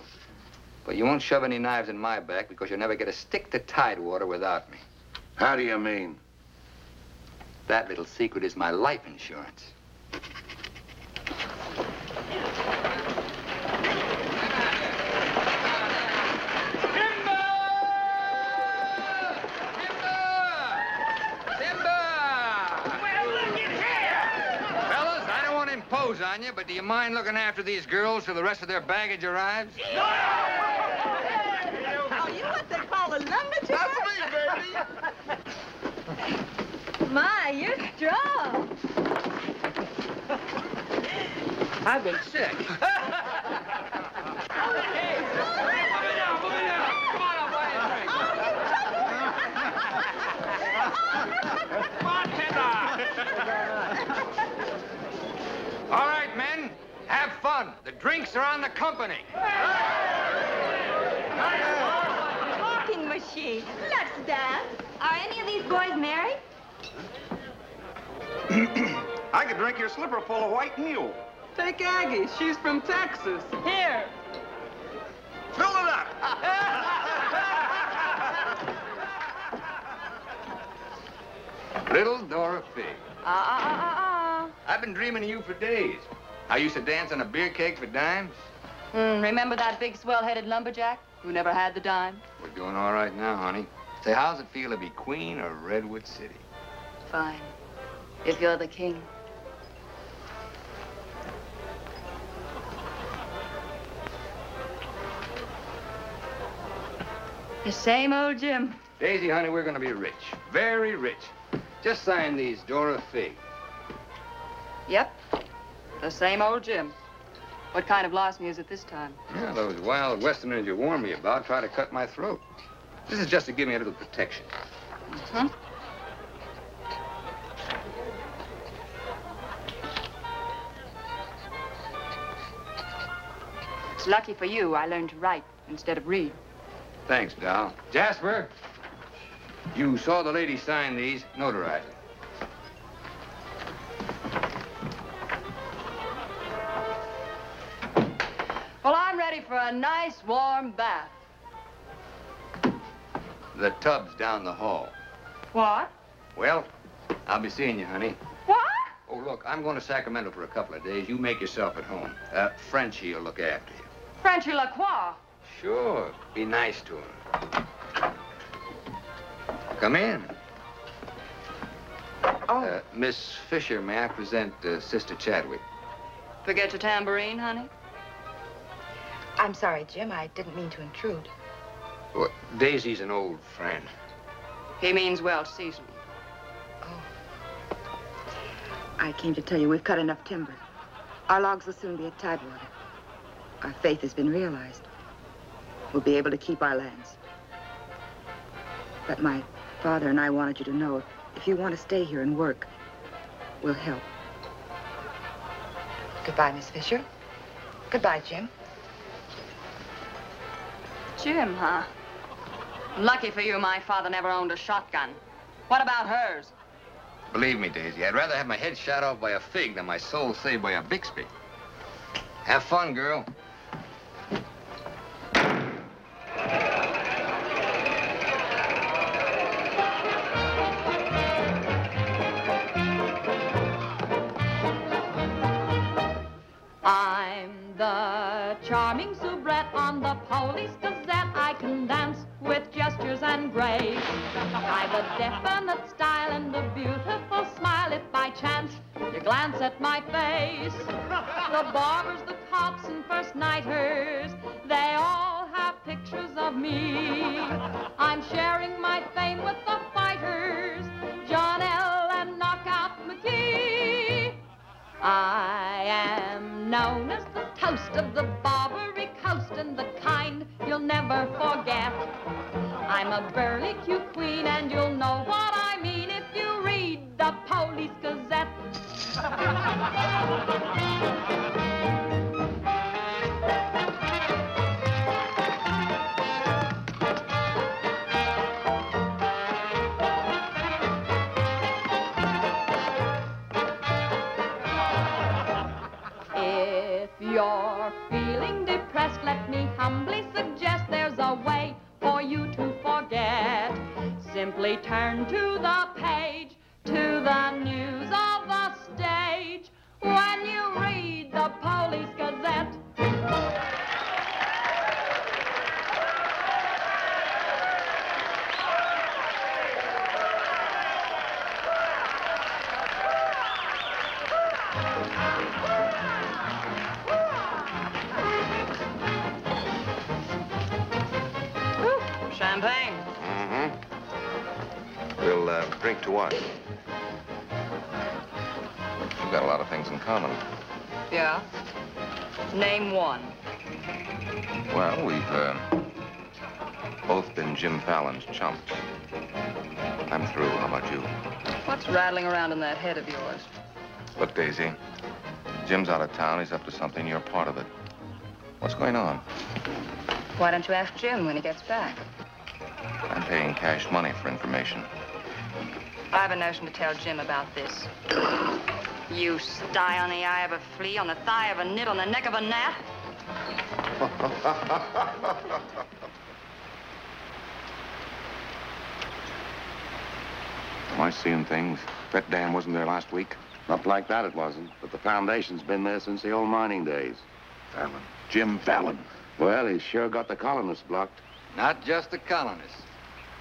But you won't shove any knives in my back because you'll never get a stick to Tidewater without me. How do you mean? That little secret is my life insurance. on you, but do you mind looking after these girls till the rest of their baggage arrives? Are you what they call a lumberjack? That's me, baby. My, you're strong. I've been sick. All right, men, have fun. The drinks are on the company. Talking machine. Let's dance. Are any of these boys married? I could drink your slipper full of white mule. Take Aggie. She's from Texas. Here. Fill it up. Little Dorothy. I've been dreaming of you for days. I used to dance on a beer keg for dimes. Remember that big swell-headed lumberjack who never had the dime? We're doing all right now, honey. Say, how's it feel to be queen of Redwood City? Fine. If you're the king. The same old Jim. Daisy, honey, we're gonna be rich. Very rich. Just sign these, Dora Fig. Yep. The same old Jim. What kind of larceny is it this time? Yeah, those wild Westerners you warned me about try to cut my throat. This is just to give me a little protection. Mm-hmm. It's lucky for you I learned to write instead of read. Thanks, Doll. Jasper, you saw the lady sign these. Notarize it. Well, I'm ready for a nice, warm bath. The tub's down the hall. What? Well, I'll be seeing you, honey. What? Oh, look, I'm going to Sacramento for a couple of days. You make yourself at home. Frenchie will look after you. Frenchy Lacroix. Sure. Be nice to him. Come in. Oh. Miss Fisher, may I present Sister Chadwick? Forget your tambourine, honey? I'm sorry, Jim. I didn't mean to intrude. Well, Daisy's an old friend. He means well seasoned. I came to tell you we've cut enough timber. Our logs will soon be at tidewater. Our faith has been realized. We'll be able to keep our lands. But my father and I wanted you to know if you want to stay here and work, we'll help. Goodbye, Miss Fisher. Goodbye, Jim. Jim, huh? Lucky for you, my father never owned a shotgun. What about hers? Believe me, Daisy, I'd rather have my head shot off by a fig than my soul saved by a Bixby. Have fun, girl. I'm the charming soubrette on the Police Gazette. I can dance with gestures and grace. I've a definite style and a beautiful smile. If by chance you glance at my face, the barbers, the cops, and first nighters, they all have pictures of me. I'm sharing my fame with the fighters, John L. and Knockout McGee. I am known as the toast of the Barbary Coast and the kind you'll never forget. I'm a burly cute queen and you'll know what I mean if you read the Police Gazette. If you're feeling depressed, let me humbly suggest there's a way for you to forget. Simply turn to the page, to the news of the stage, when you read the Police Gazette. Champagne? Mm-hmm. We'll drink to what? We've got a lot of things in common. Yeah? Name one. Well, we've both been Jim Fallon's chumps. I'm through. How about you? What's rattling around in that head of yours? Look, Daisy, Jim's out of town. He's up to something. You're part of it. What's going on? Why don't you ask Jim when he gets back? I'm paying cash money for information. I have a notion to tell Jim about this. You sty on the eye of a flea, on the thigh of a nit, on the neck of a gnat. Am I seeing things? That dam wasn't there last week? Not like that, it wasn't. But the foundation's been there since the old mining days. Fallon. Jim Fallon. Well, he's sure got the colonists blocked. Not just the colonists.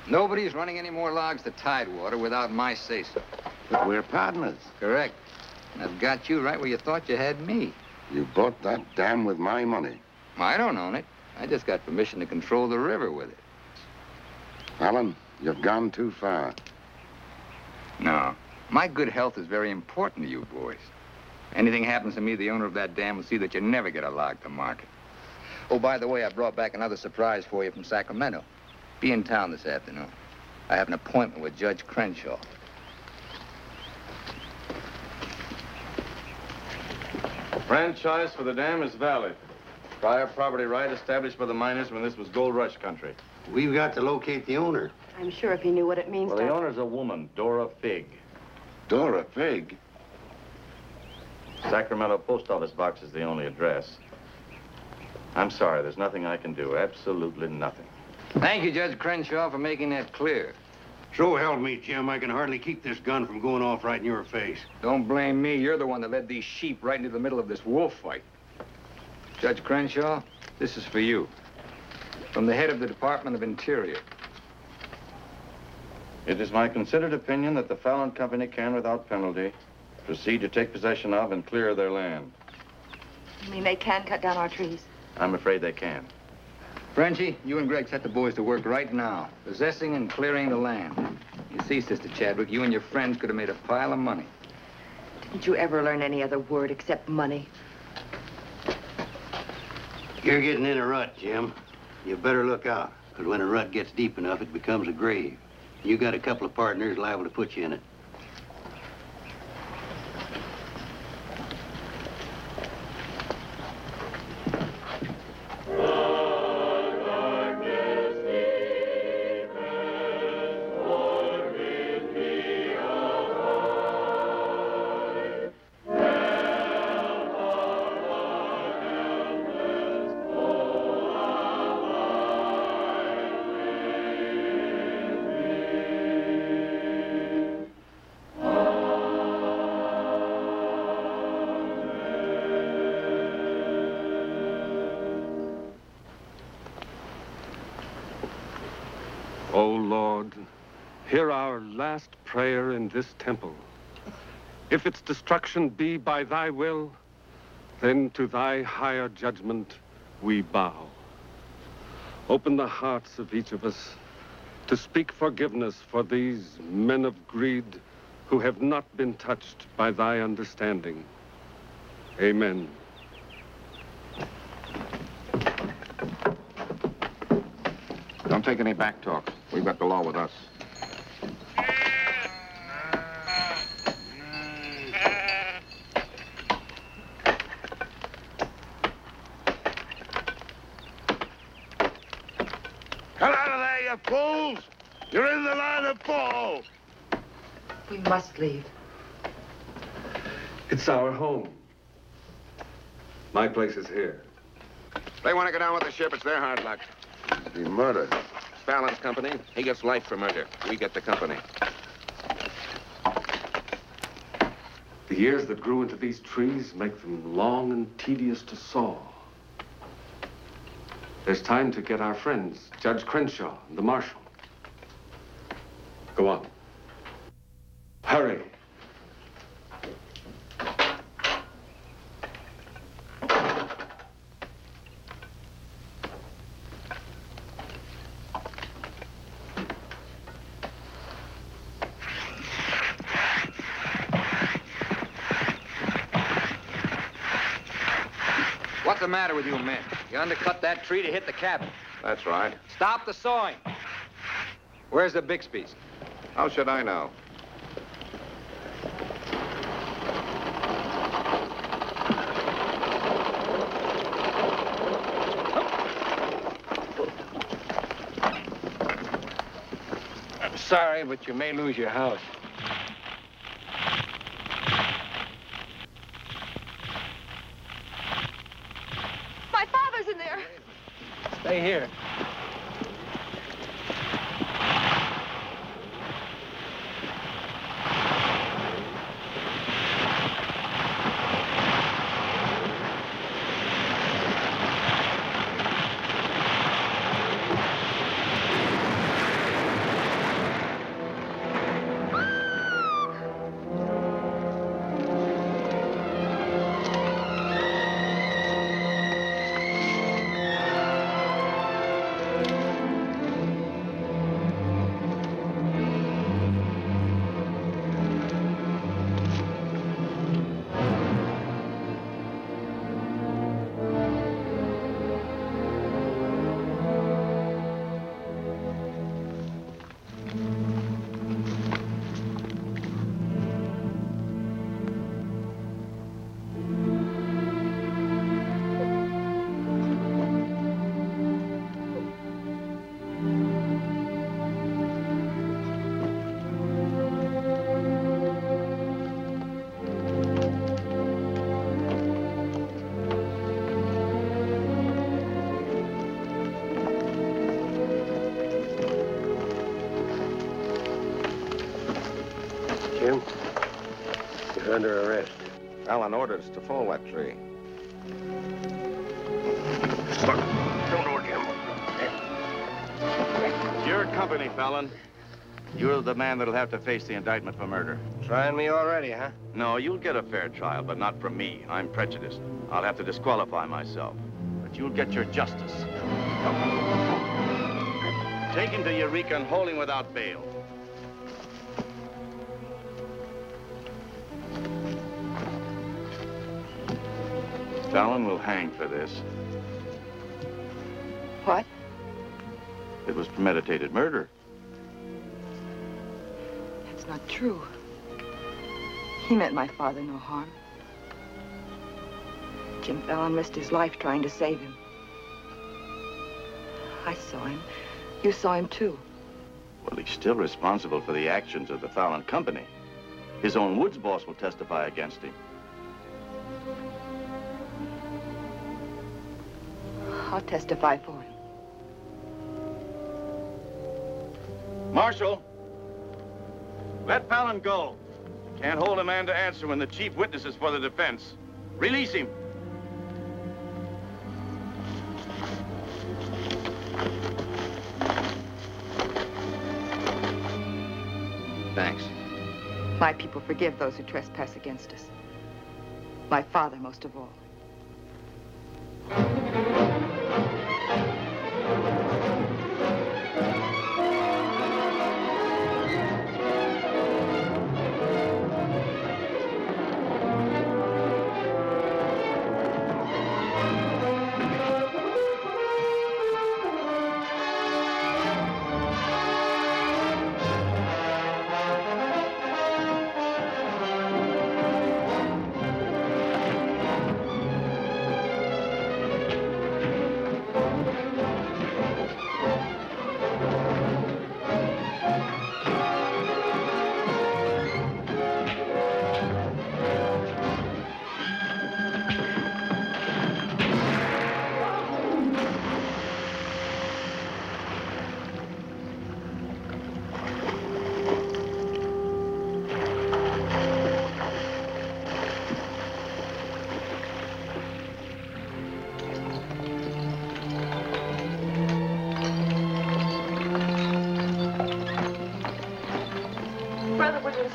Nobody's running any more logs to Tidewater without my say-so. But we're partners. Correct. And I've got you right where you thought you had me. You bought that dam with my money. I don't own it. I just got permission to control the river with it. Fallon, you've gone too far. No. My good health is very important to you boys. Anything happens to me, the owner of that dam will see that you never get a log to market. Oh, by the way, I brought back another surprise for you from Sacramento. Be in town this afternoon. I have an appointment with Judge Crenshaw. Franchise for the dam is valid. Prior property right established by the miners when this was gold rush country. We've got to locate the owner. I'm sure if he knew what it means Well, to... the owner's a woman, Dora Fig. Dora Fig? Sacramento post office box is the only address. I'm sorry, there's nothing I can do. Absolutely nothing. Thank you, Judge Crenshaw, for making that clear. So help me, Jim. I can hardly keep this gun from going off right in your face. Don't blame me. You're the one that led these sheep right into the middle of this wolf fight. Judge Crenshaw, this is for you. From the head of the Department of Interior. It is my considered opinion that the Fallon Company can, without penalty, proceed to take possession of and clear their land. You mean they can cut down our trees? I'm afraid they can. Frenchie, you and Greg set the boys to work right now, possessing and clearing the land. You see, Sister Chadwick, you and your friends could have made a pile of money. Didn't you ever learn any other word except money? You're getting in a rut, Jim. You better look out, because when a rut gets deep enough, it becomes a grave. You got a couple of partners liable to put you in it. O Lord, hear our last prayer in this temple. If its destruction be by thy will, then to thy higher judgment we bow. Open the hearts of each of us to speak forgiveness for these men of greed who have not been touched by thy understanding. Amen. Don't take any back talk. We've got the law with us. Come out of there, you fools! You're in the line of fall! We must leave. It's our home. My place is here. They want to go down with the ship. It's their hard luck. Be murdered. Fallon's company, he gets life for murder. We get the company. The years that grew into these trees make them long and tedious to saw. There's time to get our friends, Judge Crenshaw and the marshal. Go on. Hurry. the matter with you men? You undercut that tree to hit the cabin. That's right. Stop the sawing. Where's the Bixby's? How should I know? I'm sorry, but you may lose your house. My father's in there. Stay here. Jim, you're under arrest. Fallon ordered us to fall that tree. Look, don't know Jim. Your company, Fallon. You're the man that'll have to face the indictment for murder. Trying me already, huh? No, you'll get a fair trial, but not from me. I'm prejudiced. I'll have to disqualify myself. But you'll get your justice. Take him to Eureka and hold him without bail. Fallon will hang for this. What? It was premeditated murder. That's not true. He meant my father no harm. Jim Fallon risked his life trying to save him. I saw him. You saw him, too. Well, he's still responsible for the actions of the Fallon Company. His own woods boss will testify against him. I'll testify for him. Marshal, let Fallon go. Can't hold a man to answer when the chief witness is for the defense. Release him. Thanks. My people forgive those who trespass against us. My father most of all.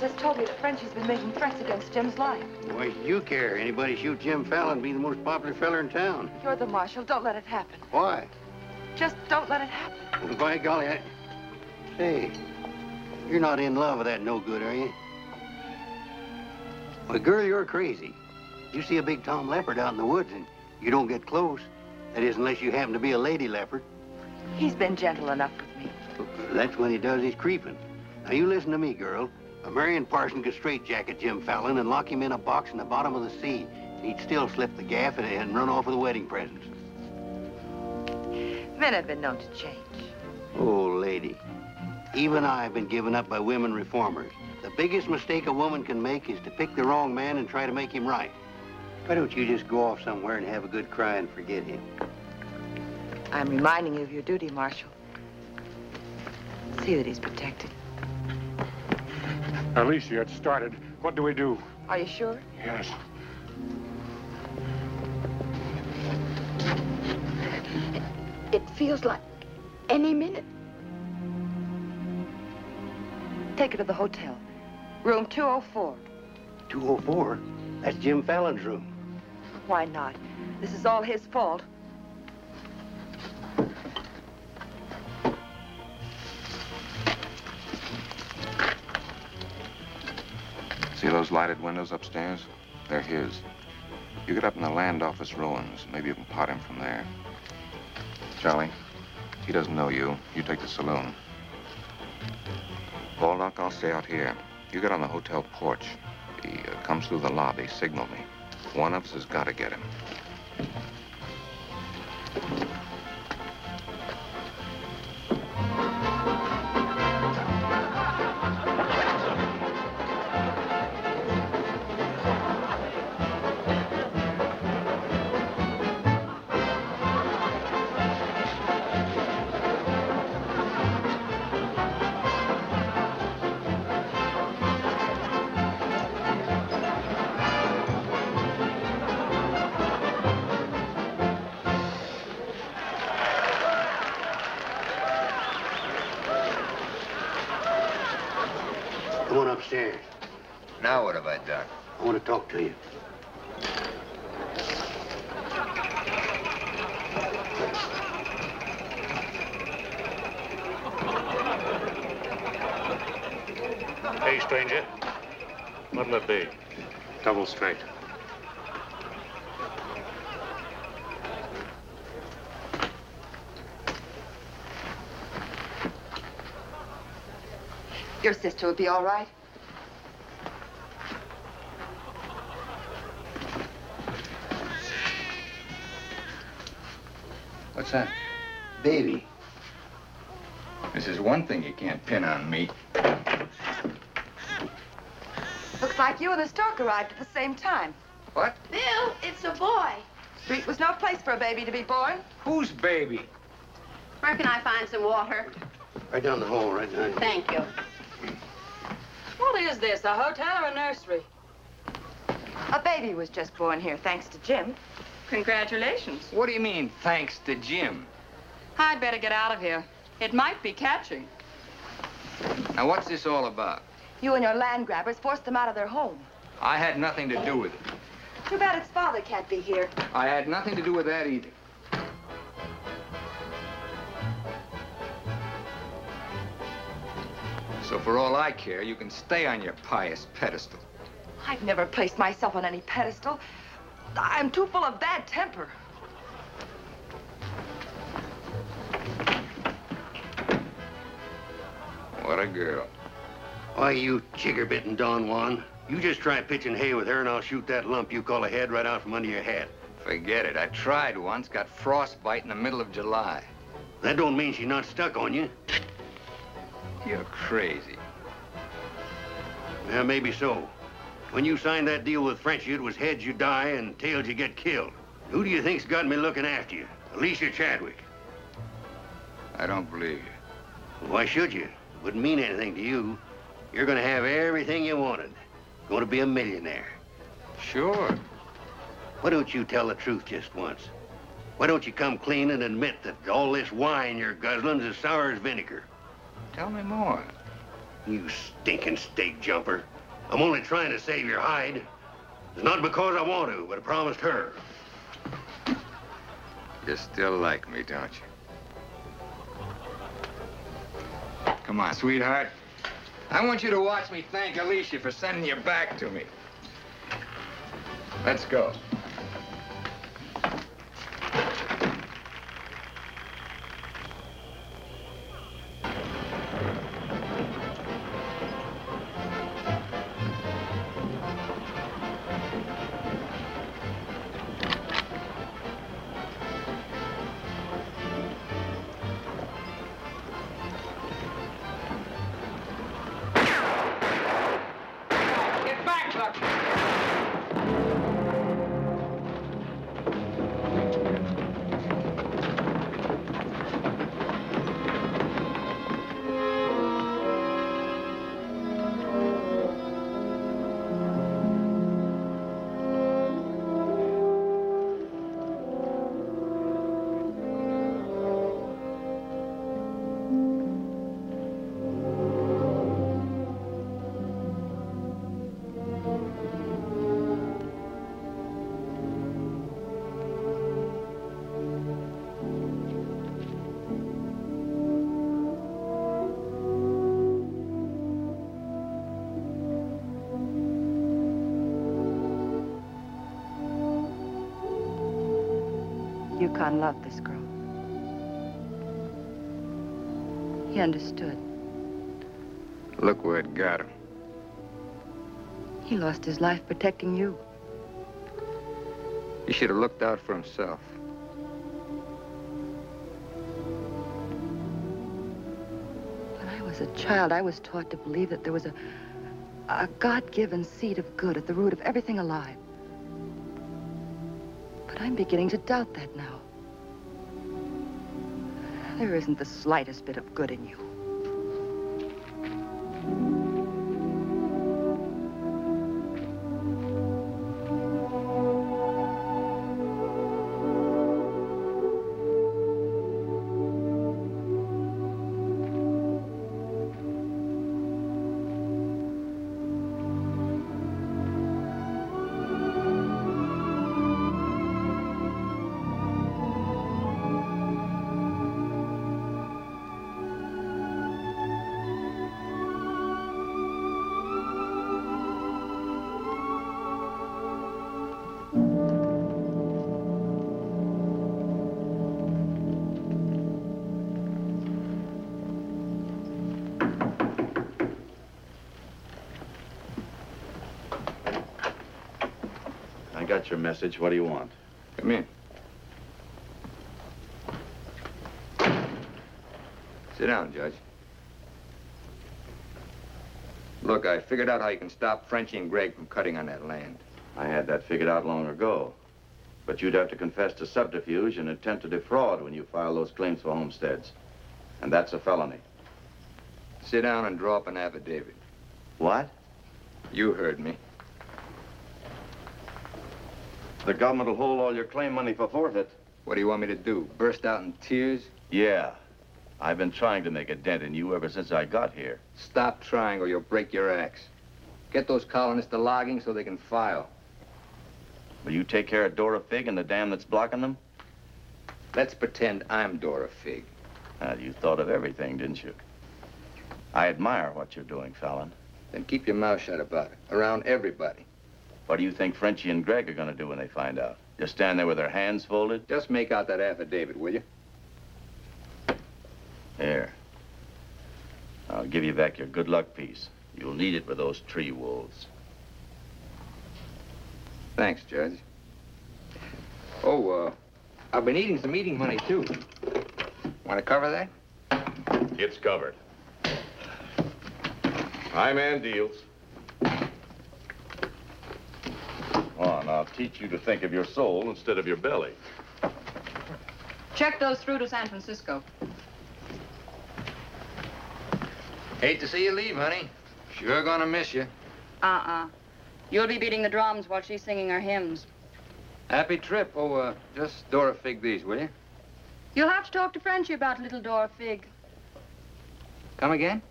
Has told me that Frenchie's been making threats against Jim's life. Why should you care? Anybody shoot Jim Fallon, be the most popular fella in town. You're the marshal. Don't let it happen. Why? Just don't let it happen. Well, by golly, Say, you're not in love with that no-good, are you? Well, girl, you're crazy. You see a big tom leopard out in the woods, and You don't get close. That is, unless you happen to be a lady leopard. He's been gentle enough with me. That's when he does his creeping. Now, you listen to me, girl. A Marion Parson could straitjacket Jim Fallon and lock him in a box in the bottom of the sea. He'd still slip the gaff and run off with the wedding presents. Men have been known to change. Oh, lady. Even I've been given up by women reformers. The biggest mistake a woman can make is to pick the wrong man and try to make him right. Why don't you just go off somewhere and have a good cry and forget him? I'm reminding you of your duty, Marshal. See that he's protected. Alicia, it started. What do we do? Are you sure? Yes. It feels like any minute. Take her to the hotel. Room 204. 204? That's Jim Fallon's room. Why not? This is all his fault. See those lighted windows upstairs? They're his. You get up in the land office ruins. Maybe you can pot him from there. Charlie, he doesn't know you. You take the saloon. Baldock, I'll stay out here. You get on the hotel porch. He comes through the lobby. Signal me. One of us has got to get him. Come on upstairs. Now what have I done? I want to talk to you. Hey, stranger. What'll it be? Double straight. Your sister will be all right. What's that? Baby. This is one thing you can't pin on me. Looks like you and the stork arrived at the same time. What? Bill, it's a boy. Street was no place for a baby to be born. Whose baby? Where can I find some water? Right down the hall, right behind you. Thank you. What is this, a hotel or a nursery? A baby was just born here, thanks to Jim. Congratulations. What do you mean, thanks to Jim? I'd better get out of here. It might be catching. Now, what's this all about? You and your land grabbers forced them out of their home. I had nothing to do with it. Too bad its father can't be here. I had nothing to do with that either. So for all I care, you can stay on your pious pedestal. I've never placed myself on any pedestal. I'm too full of bad temper. What a girl. Why, you chigger-bitten Don Juan. You just try pitching hay with her and I'll shoot that lump you call a head right out from under your hat. Forget it. I tried once, got frostbite in the middle of July. That don't mean she's not stuck on you. You're crazy. Yeah, maybe so. When you signed that deal with Frenchy, it was heads you die and tails you get killed. Who do you think's got me looking after you? Alicia Chadwick. I don't believe you. Why should you? It wouldn't mean anything to you. You're gonna have everything you wanted. Going to be a millionaire. Sure. Why don't you tell the truth just once? Why don't you come clean and admit that all this wine you're guzzling's as sour as vinegar? Tell me more. You stinking steak jumper. I'm only trying to save your hide. It's not because I want to, but I promised her. You still like me, don't you? Come on, sweetheart. I want you to watch me thank Alicia for sending you back to me. Let's go. Yukon loved this girl. He understood. Look where it got him. He lost his life protecting you. He should have looked out for himself. When I was a child, I was taught to believe that there was a God-given seed of good at the root of everything alive. But I'm beginning to doubt that now. There isn't the slightest bit of good in you. Got your message. What do you want? Come in. Sit down, Judge. Look, I figured out how you can stop Frenchie and Greg from cutting on that land. I had that figured out long ago. But you'd have to confess to subterfuge and attempt to defraud when you file those claims for homesteads. And that's a felony. Sit down and draw up an affidavit. What? You heard me. The government will hold all your claim money for forfeit. What do you want me to do? Burst out in tears? Yeah. I've been trying to make a dent in you ever since I got here. Stop trying or you'll break your axe. Get those colonists to logging so they can file. Will you take care of Dora Fig and the dam that's blocking them? Let's pretend I'm Dora Fig. You thought of everything, didn't you? I admire what you're doing, Fallon. Then keep your mouth shut about it, around everybody. What do you think Frenchie and Greg are going to do when they find out? Just stand there with their hands folded? Just make out that affidavit, will you? Here. I'll give you back your good luck piece. You'll need it with those tree wolves. Thanks, Judge. Oh, I've been eating some eating money, too. Want to cover that? It's covered. High man deals. On, I'll teach you to think of your soul instead of your belly. Check those through to San Francisco. Hate to see you leave, honey. Sure gonna miss you. You'll be beating the drums while she's singing her hymns. Happy trip. Oh, just Dora Fig these, will you? You'll have to talk to Frenchie about little Dora Fig. Come again?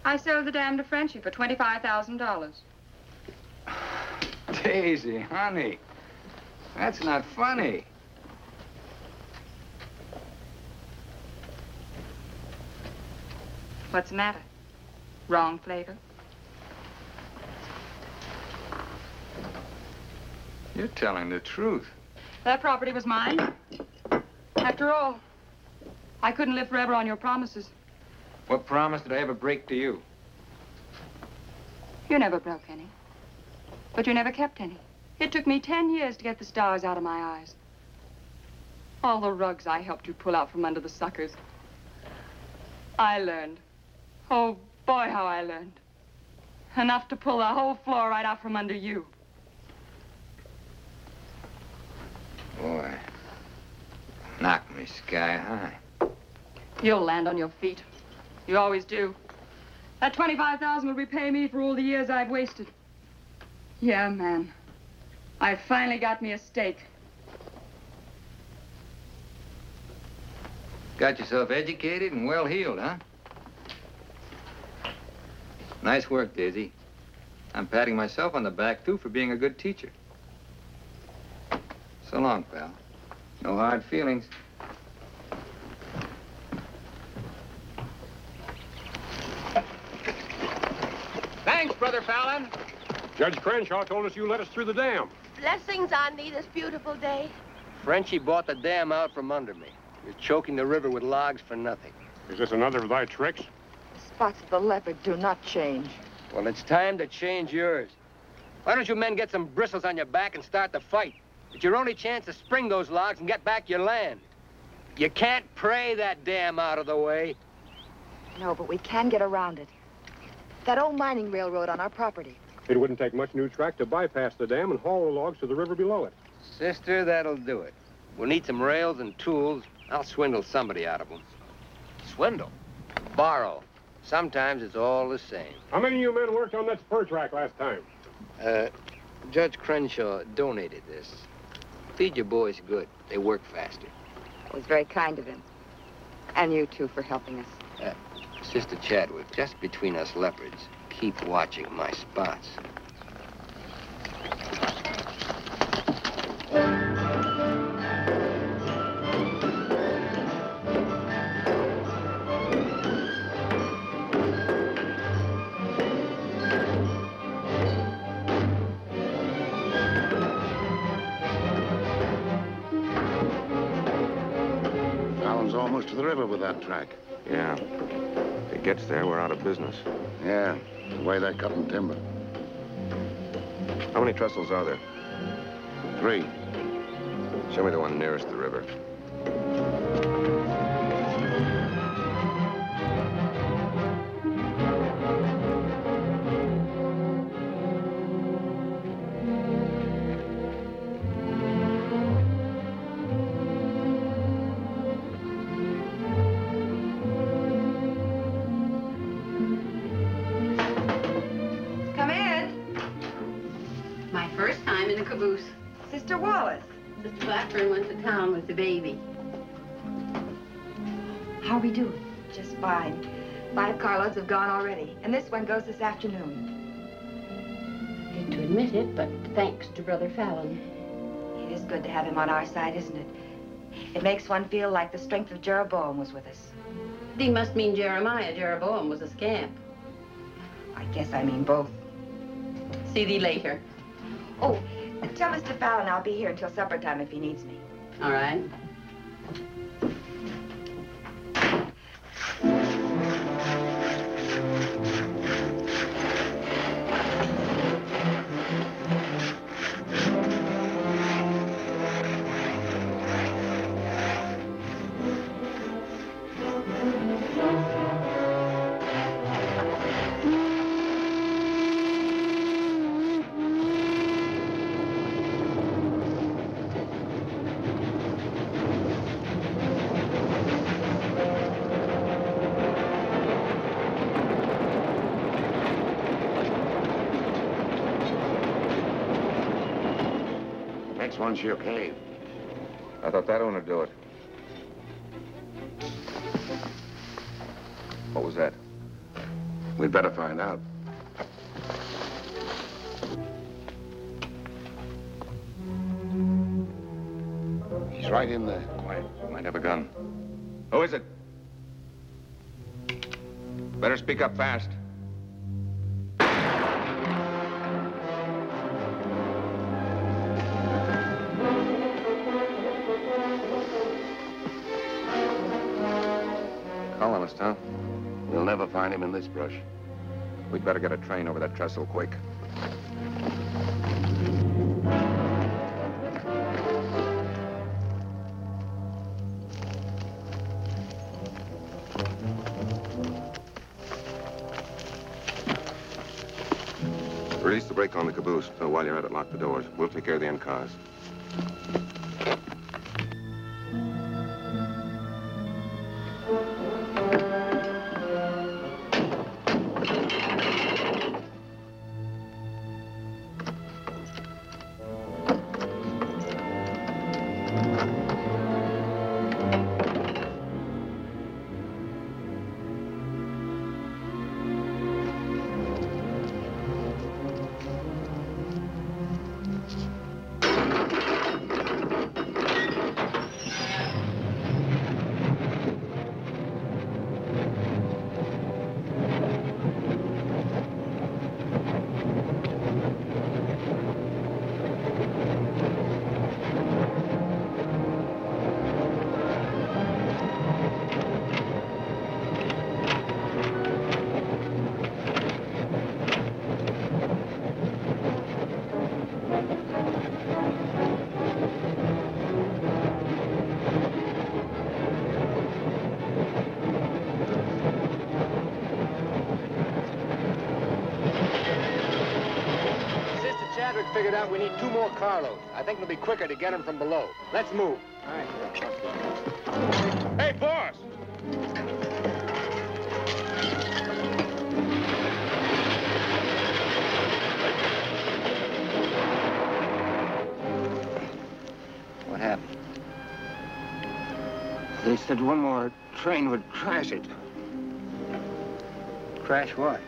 I sold the dam to Frenchie for $25,000. Daisy, honey, that's not funny. What's the matter? Wrong flavor? You're telling the truth. That property was mine. After all, I couldn't live forever on your promises. What promise did I ever break to you? You never broke any. But you never kept any. It took me 10 years to get the stars out of my eyes. All the rugs I helped you pull out from under the suckers. I learned. Oh, boy, how I learned. Enough to pull the whole floor right out from under you. Boy, knocked me sky high. You'll land on your feet. You always do. That $25,000 will repay me for all the years I've wasted. Yeah, man. I finally got me a stake. Got yourself educated and well-heeled, huh? Nice work, Daisy. I'm patting myself on the back, too, for being a good teacher. So long, pal. No hard feelings. Thanks, Brother Fallon. Judge Crenshaw told us you let us through the dam. Blessings on thee this beautiful day. Frenchie bought the dam out from under me. You're choking the river with logs for nothing. Is this another of thy tricks? Spots of the leopard do not change. Well, it's time to change yours. Why don't you men get some bristles on your back and start the fight? It's your only chance to spring those logs and get back your land. You can't pray that dam out of the way. No, but we can get around it. That old mining railroad on our property. It wouldn't take much new track to bypass the dam and haul the logs to the river below it. Sister, that'll do it. We'll need some rails and tools. I'll swindle somebody out of them. Swindle? Borrow. Sometimes it's all the same. How many of you men worked on that spur track last time? Judge Crenshaw donated this. Feed your boys good. They work faster. It was very kind of him. And you, too, for helping us. Sister Chadwick, just between us leopards, keep watching my spots. Fallon's almost to the river with that track. Yeah. If it gets there, we're out of business. Yeah, the way they're cutting timber. How many trestles are there? 3. Show me the one nearest the river. Come in. My first time in a caboose. Sister Wallace. Sister Blackburn went to town with the baby. How are we doing? Just fine. 5 carloads have gone already, and this one goes this afternoon. Hate to admit it, but thanks to Brother Fallon. It is good to have him on our side, isn't it? It makes one feel like the strength of Jeroboam was with us. Thee must mean Jeremiah. Jeroboam was a scamp. I guess I mean both. See thee later. Oh, tell Mr. Fallon I'll be here until supper time if he needs me. All right. Next one's your cave. I thought that one would do it. What was that? We'd better find out. He's right in there. Quiet. Might have a gun. Who is it? Better speak up fast. Colonist, huh? We'll never find him in this brush. We'd better get a train over that trestle quick. Release the brake on the caboose. So while you're at it, lock the doors. We'll take care of the end cars. Figured out we need 2 more carloads. I think it'll be quicker to get them from below. Let's move. All right. Hey, boss! What happened? They said one more train would crash it. Crash what?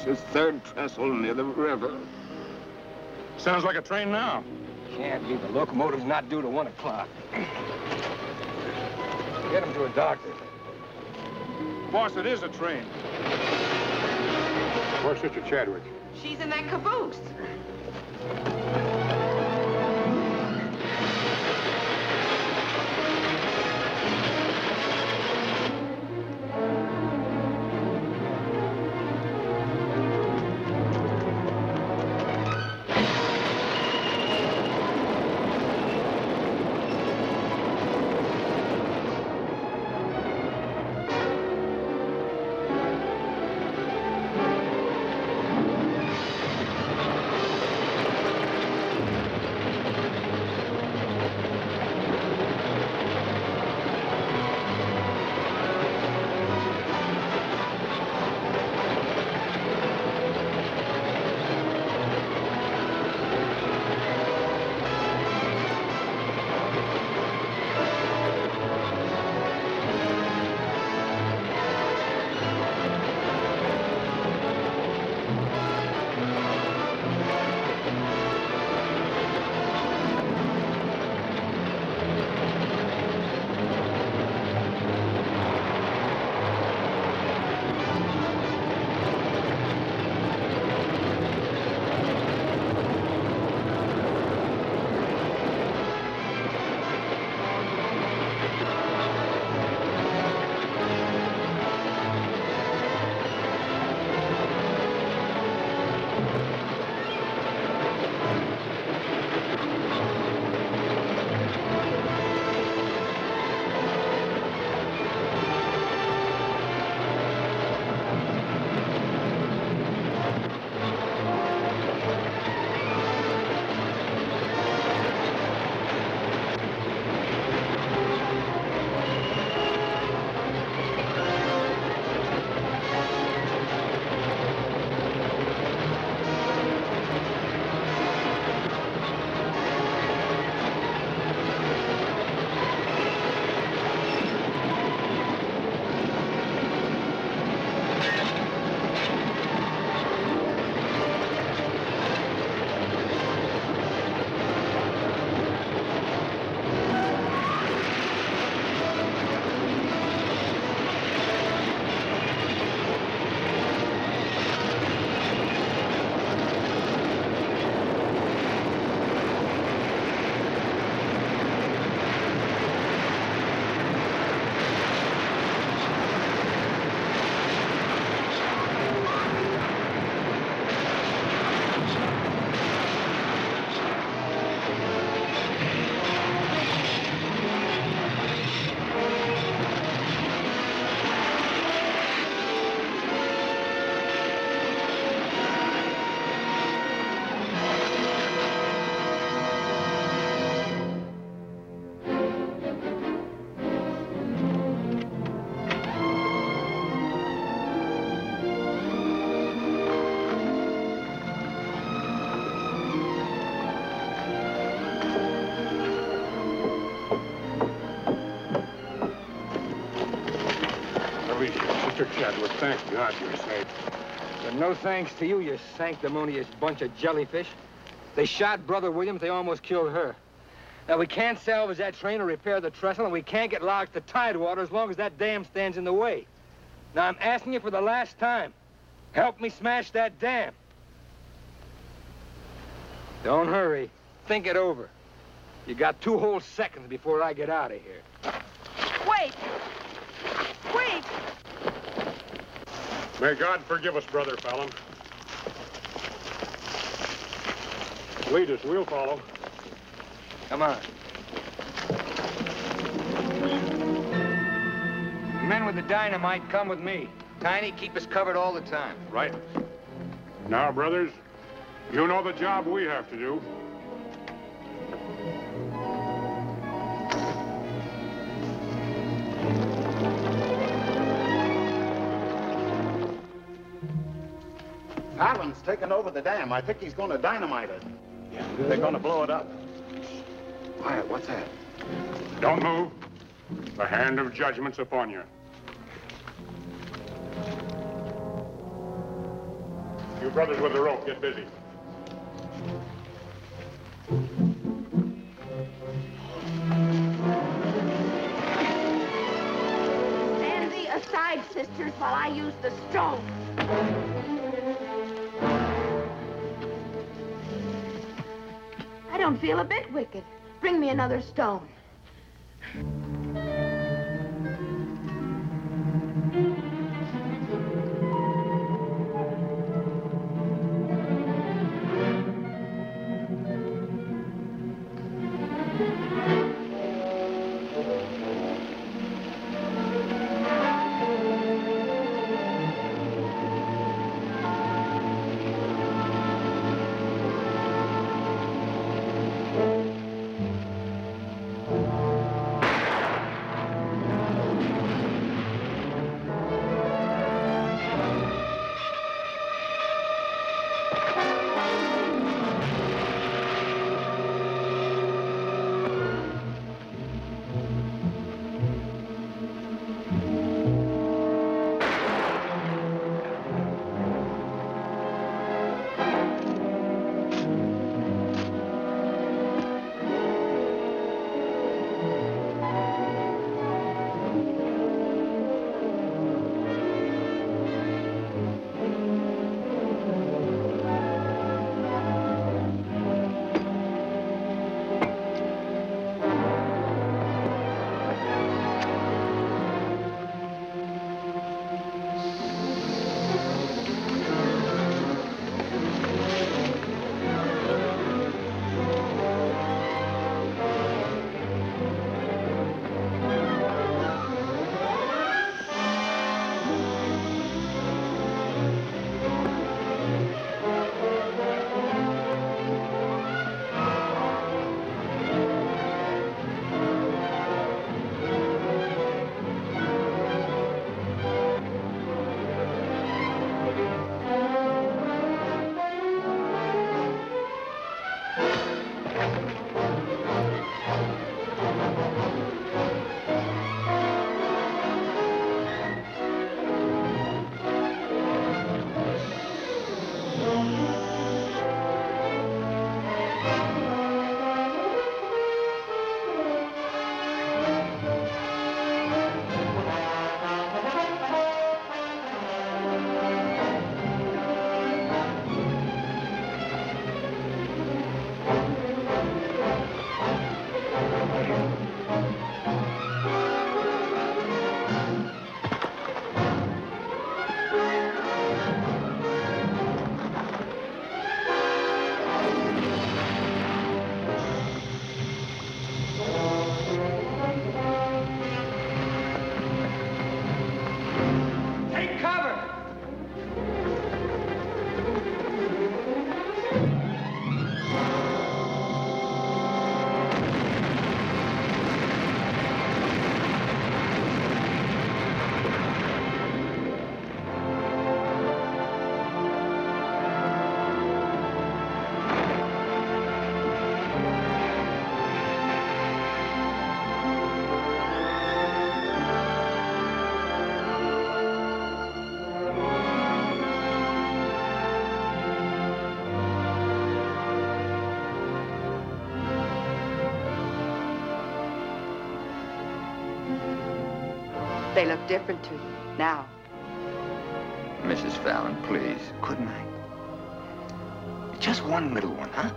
It's the 3rd trestle near the river. Sounds like a train now. Can't be. The locomotive's not due to 1 o'clock. Get him to a doctor. Boss, it is a train. Where's Sister Chadwick? She's in that caboose. appreciate it. Sister Chadwick, thank God you're safe. And no thanks to you, you sanctimonious bunch of jellyfish. They shot Brother Williams, they almost killed her. Now, we can't salvage that train or repair the trestle, and we can't get locked to Tidewater as long as that dam stands in the way. Now, I'm asking you for the last time. Help me smash that dam. Don't hurry. Think it over. You got 2 whole seconds before I get out of here. Wait! Wait! May God forgive us, Brother Fallon. Lead us, we'll follow. Come on. Men with the dynamite, come with me. Tiny, keep us covered all the time. Right. Now, brothers, you know the job we have to do. Fallon's taken over the dam. I think he's going to dynamite it. Yeah. They're going to blow it up. Quiet, what's that? Don't move. The hand of judgment's upon you. You brothers with the rope, get busy. Stand thee aside, sisters, while I use the stone. I don't feel a bit wicked. Bring me another stone. They look different to you now. Mrs. Fallon, please. Couldn't I? Just one little one, huh?